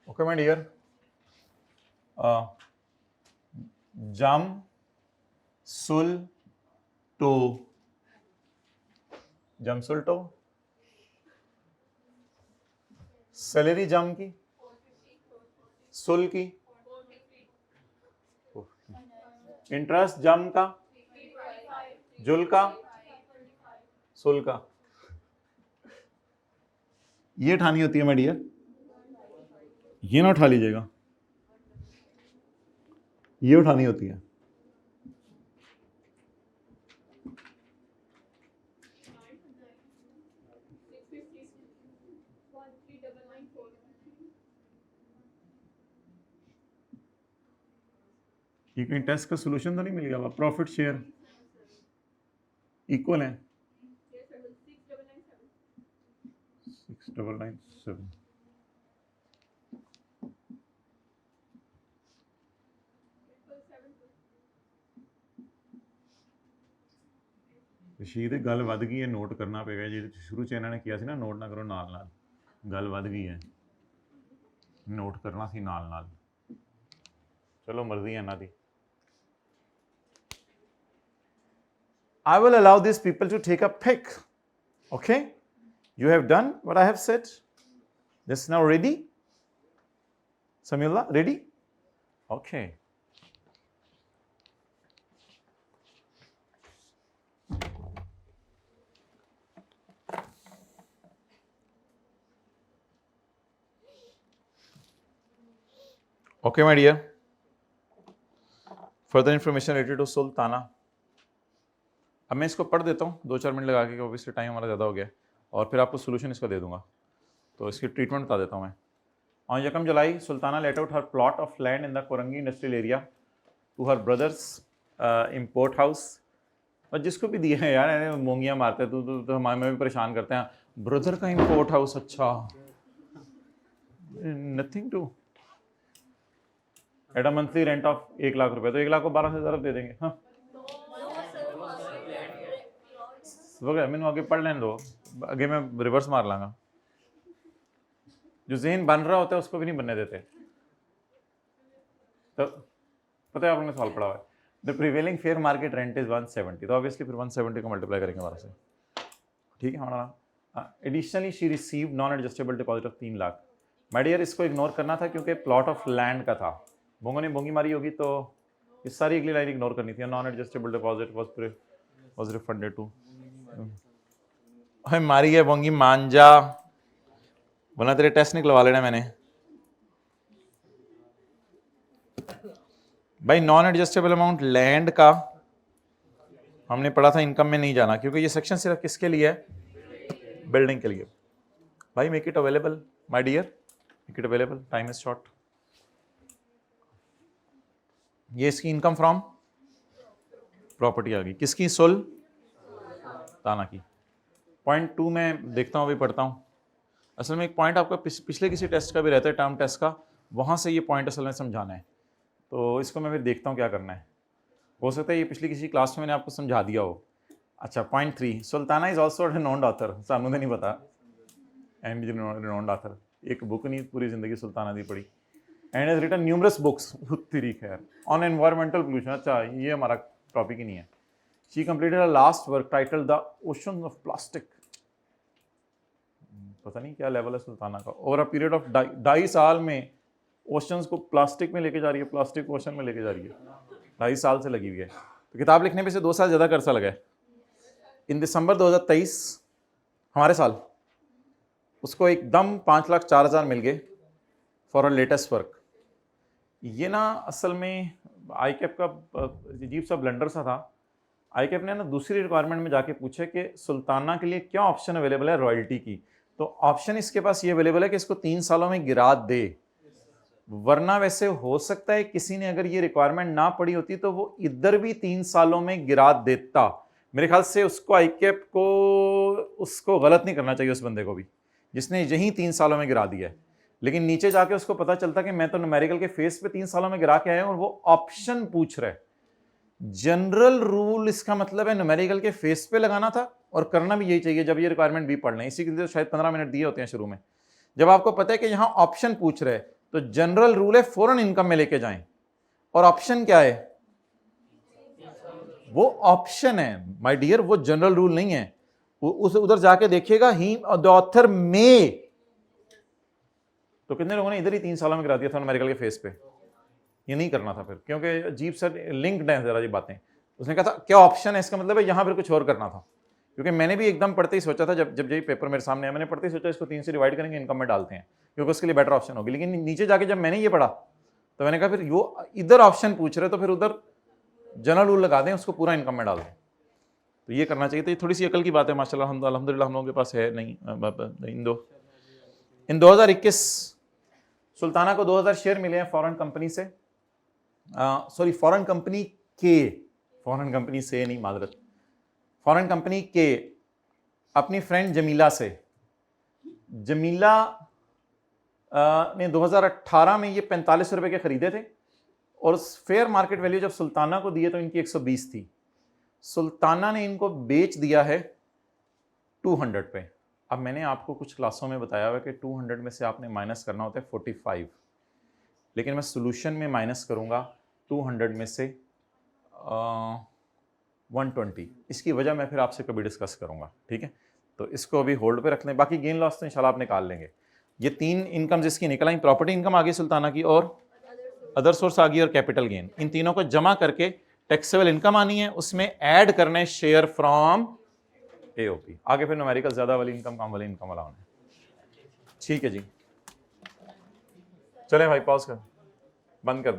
ओके माय डियर, जम सुल टो, जम सुल टो, सैलरी जम की, सुल की, इंटरेस्ट जम का, जुल का, सुल का। ये उठानी होती है माय डियर, ये ना उठा लीजिएगा, ये उठानी होती है। ये कहीं टेस्ट का सॉल्यूशन तो नहीं मिल गया? प्रॉफिट शेयर इक्वल है 6997। ਰਸ਼ੀਦ ਗੱਲ ਵੱਧ ਗਈ ਹੈ, ਨੋਟ ਕਰਨਾ ਪਏਗਾ। ਜਿਹੜੇ ਸ਼ੁਰੂ 'ਚ ਇਹਨਾਂ ਨੇ ਕਿਹਾ ਸੀ ਨਾ ਨੋਟ ਨਾ ਕਰੋ, ਨਾਲ ਨਾਲ ਗੱਲ ਵੱਧ ਗਈ ਹੈ, ਨੋਟ ਕਰਨਾ ਸੀ ਨਾਲ ਨਾਲ। ਚਲੋ ਮਰਜ਼ੀ ਹੈ ਇਹਨਾਂ ਦੀ। I will allow these people to take a pic. Okay? You have done what I have said. This is now ready? Samyullah, ready? Okay. Okay, my dear. Further information related to Sultana. अब मैं इसको पढ़ देता हूँ 2-4 minute लगा के, obviously time हमारा ज़्यादा हो गया, और फिर आपको सोल्यूशन इसका दे दूंगा। तो इसकी ट्रीटमेंट बता देता हूँ मैं। On 1 July, Sultana let out her plot of land in the Korangi industrial area to her brother's import house। और जिसको भी दिया है यार, मोंगियाँ मारते हैं तो हमारे में भी परेशान करते हैं। ब्रदर का इम्पोर्ट हाउस, अच्छा, nothing to at a monthly rent of 1 lakh रुपए, तो 1 लाख को 12,000 दे देंगे। हाँ मैंने आगे पढ़ लेने दो, आगे मैं रिवर्स मार लांगा। जो ज़हन बन रहा होता है उसको भी नहीं बनने देते। तो पता है आपने सवाल पढ़ा हुआ है, the prevailing fair market rent is 170, तो ऑब्वियसली फिर 170 को मल्टीप्लाई करेंगे 12 से। ठीक है हमारा। Additionally she receive non adjustable deposit of 3 lakh. My dear, इसको इग्नोर करना था क्योंकि प्लॉट ऑफ लैंड का था। बोंगो ने बोंगी मारी होगी तो इस सारी अगली लाइन इग्नोर करनी थी। Non adjustable deposit was refunded to. मारी है बोंगी मांझा, बोला तेरे टेस्ट निकलवा लेना मैंने। भाई नॉन एडजस्टेबल अमाउंट लैंड का हमने पढ़ा था, इनकम में नहीं जाना, क्योंकि ये सेक्शन सिर्फ किसके लिए है? बिल्डिंग के लिए। भाई make it available my dear, make it available, time is short. ये इसकी इनकम फ्रॉम प्रॉपर्टी आ गई, किसकी? सुल्ताना की। पॉइंट 2 में देखता हूँ, अभी पढ़ता हूँ। असल में एक पॉइंट आपका पिछले किसी टेस्ट का भी रहता है, टर्म टेस्ट का, वहाँ से ये पॉइंट असल में समझाना है, तो इसको मैं फिर देखता हूँ क्या करना है। हो सकता है ये पिछली किसी क्लास में मैंने आपको समझा दिया हो। अच्छा, point 3, Sultana is also renowned author. सानू तो नहीं पता एंड रिनोन्ड ऑथर, एक बुक नहीं पूरी जिंदगी सुल्ताना दी पढ़ी। And has written numerous books तेरी खैर ऑन एनवायरमेंटल पोल्यूशन। अच्छा, ये हमारा टॉपिक ही नहीं है। She completed a last work titled the ocean of plastic. पता नहीं क्या लेवल है सुल्ताना का। ओवर अ पीरियड ऑफ 2.5 साल में ओशंस को प्लास्टिक में लेके जा रही है, प्लास्टिक ओशन में लेके जा रही है। 2.5 साल से लगी हुई है, तो किताब लिखने पे से 2 साल ज़्यादा कर्सा लगा है। इन दिसंबर 2023 हमारे साल उसको एकदम 5,04,000 मिल गए फॉर अ लेटेस्ट वर्क। ये ना असल में आईकैप का अजीब सा ब्लंडर सा था। आईकैप ने ना दूसरी रिक्वायरमेंट में जाके पूछा कि सुल्ताना के लिए क्या ऑप्शन अवेलेबल है रॉयल्टी की। तो ऑप्शन इसके पास ये अवेलेबल है कि इसको 3 सालों में गिरा दे, वरना वैसे हो सकता है किसी ने अगर ये रिक्वायरमेंट ना पड़ी होती तो वो इधर भी 3 सालों में गिरा देता। मेरे ख्याल से उसको आईकैप को उसको गलत नहीं करना चाहिए, उस बंदे को भी जिसने यही 3 सालों में गिरा दिया है। लेकिन नीचे जाके उसको पता चलता कि मैं तो न्यूमेरिकल के फेस पे 3 सालों में गिरा के आया हूं और वो ऑप्शन पूछ रहा है। जनरल रूल इसका मतलब है न्यूमेरिकल के फेस पे लगाना था, और करना भी यही चाहिए जब ये रिक्वायरमेंट भी पढ़ लें। इसी के लिए तो शायद 15 मिनट दिए होते हैं शुरू में। जब आपको पता है कि यहां ऑप्शन पूछ रहे हैं तो जनरल रूल है फौरन इनकम में लेके जाएं। और ऑप्शन क्या है? वो ऑप्शन है माय डियर, वो जनरल रूल नहीं है। उस उधर जाके देखिएगा ही द ऑथर में, तो कितने लोगों ने इधर ही 3 सालों में गिरा दिया था न्यूमेरिकल के फेस पे। ये नहीं करना था फिर, क्योंकि अजीब सा लिंक्ड है जरा ये बातें। उसने कहा था क्या ऑप्शन है, इसका मतलब है यहां फिर कुछ और करना था। क्योंकि मैंने भी एकदम पढ़ते ही सोचा था, जब यही पेपर मेरे सामने आया, मैंने पढ़ते ही सोचा इसको 3 से डिवाइड करेंगे, इनकम में डालते हैं, क्योंकि उसके लिए बेटर ऑप्शन होगी। लेकिन नीचे जाके जब मैंने ये पढ़ा तो मैंने कहा फिर वो इधर ऑप्शन पूछ रहे तो फिर उधर जनरल रूल लगा दें, उसको पूरा इनकम में डाल दें। तो ये करना चाहिए। तो ये थोड़ी सी अकल की बात है माशाल्लाह, अल्हम्दुलिल्लाह हम लोगों के पास है नहीं। इन 2021 सुल्ताना को 2000 शेयर मिले हैं फॉरेन कंपनी से, सॉरी फॉरेन कंपनी के, फॉरेन कंपनी से नहीं मादरत, फॉरेन कंपनी के अपनी फ्रेंड जमीला से। जमीला ने 2018 में ये 45 रुपए के खरीदे थे, और फेयर मार्केट वैल्यू जब सुल्ताना को दिए तो इनकी 120 थी। सुल्ताना ने इनको बेच दिया है 200 पे। अब मैंने आपको कुछ क्लासों में बताया हुआ कि 200 में से आपने माइनस करना होता है 45, लेकिन मैं सोल्यूशन में माइनस करूंगा 200 में से 120। इसकी वजह मैं फिर आपसे कभी डिस्कस करूंगा, ठीक है। तो इसको अभी होल्ड पे रख लें, बाकी गेन लॉस तो इंशाल्लाह आप निकाल लेंगे। ये 3 इनकम जिसकी निकल आई, प्रॉपर्टी इनकम आ गई सुल्ताना की, और अदर सोर्स आ गई, और कैपिटल गेन। इन तीनों को जमा करके टैक्सेबल इनकम आनी है, उसमें ऐड करने शेयर फ्रॉम एओपी। आगे फिर न्यूमेरिकल ज्यादा वाली इनकम, कम वाली इनकम वाला होना है। ठीक है जी, चलें भाई, पॉज कर, बंद कर दें।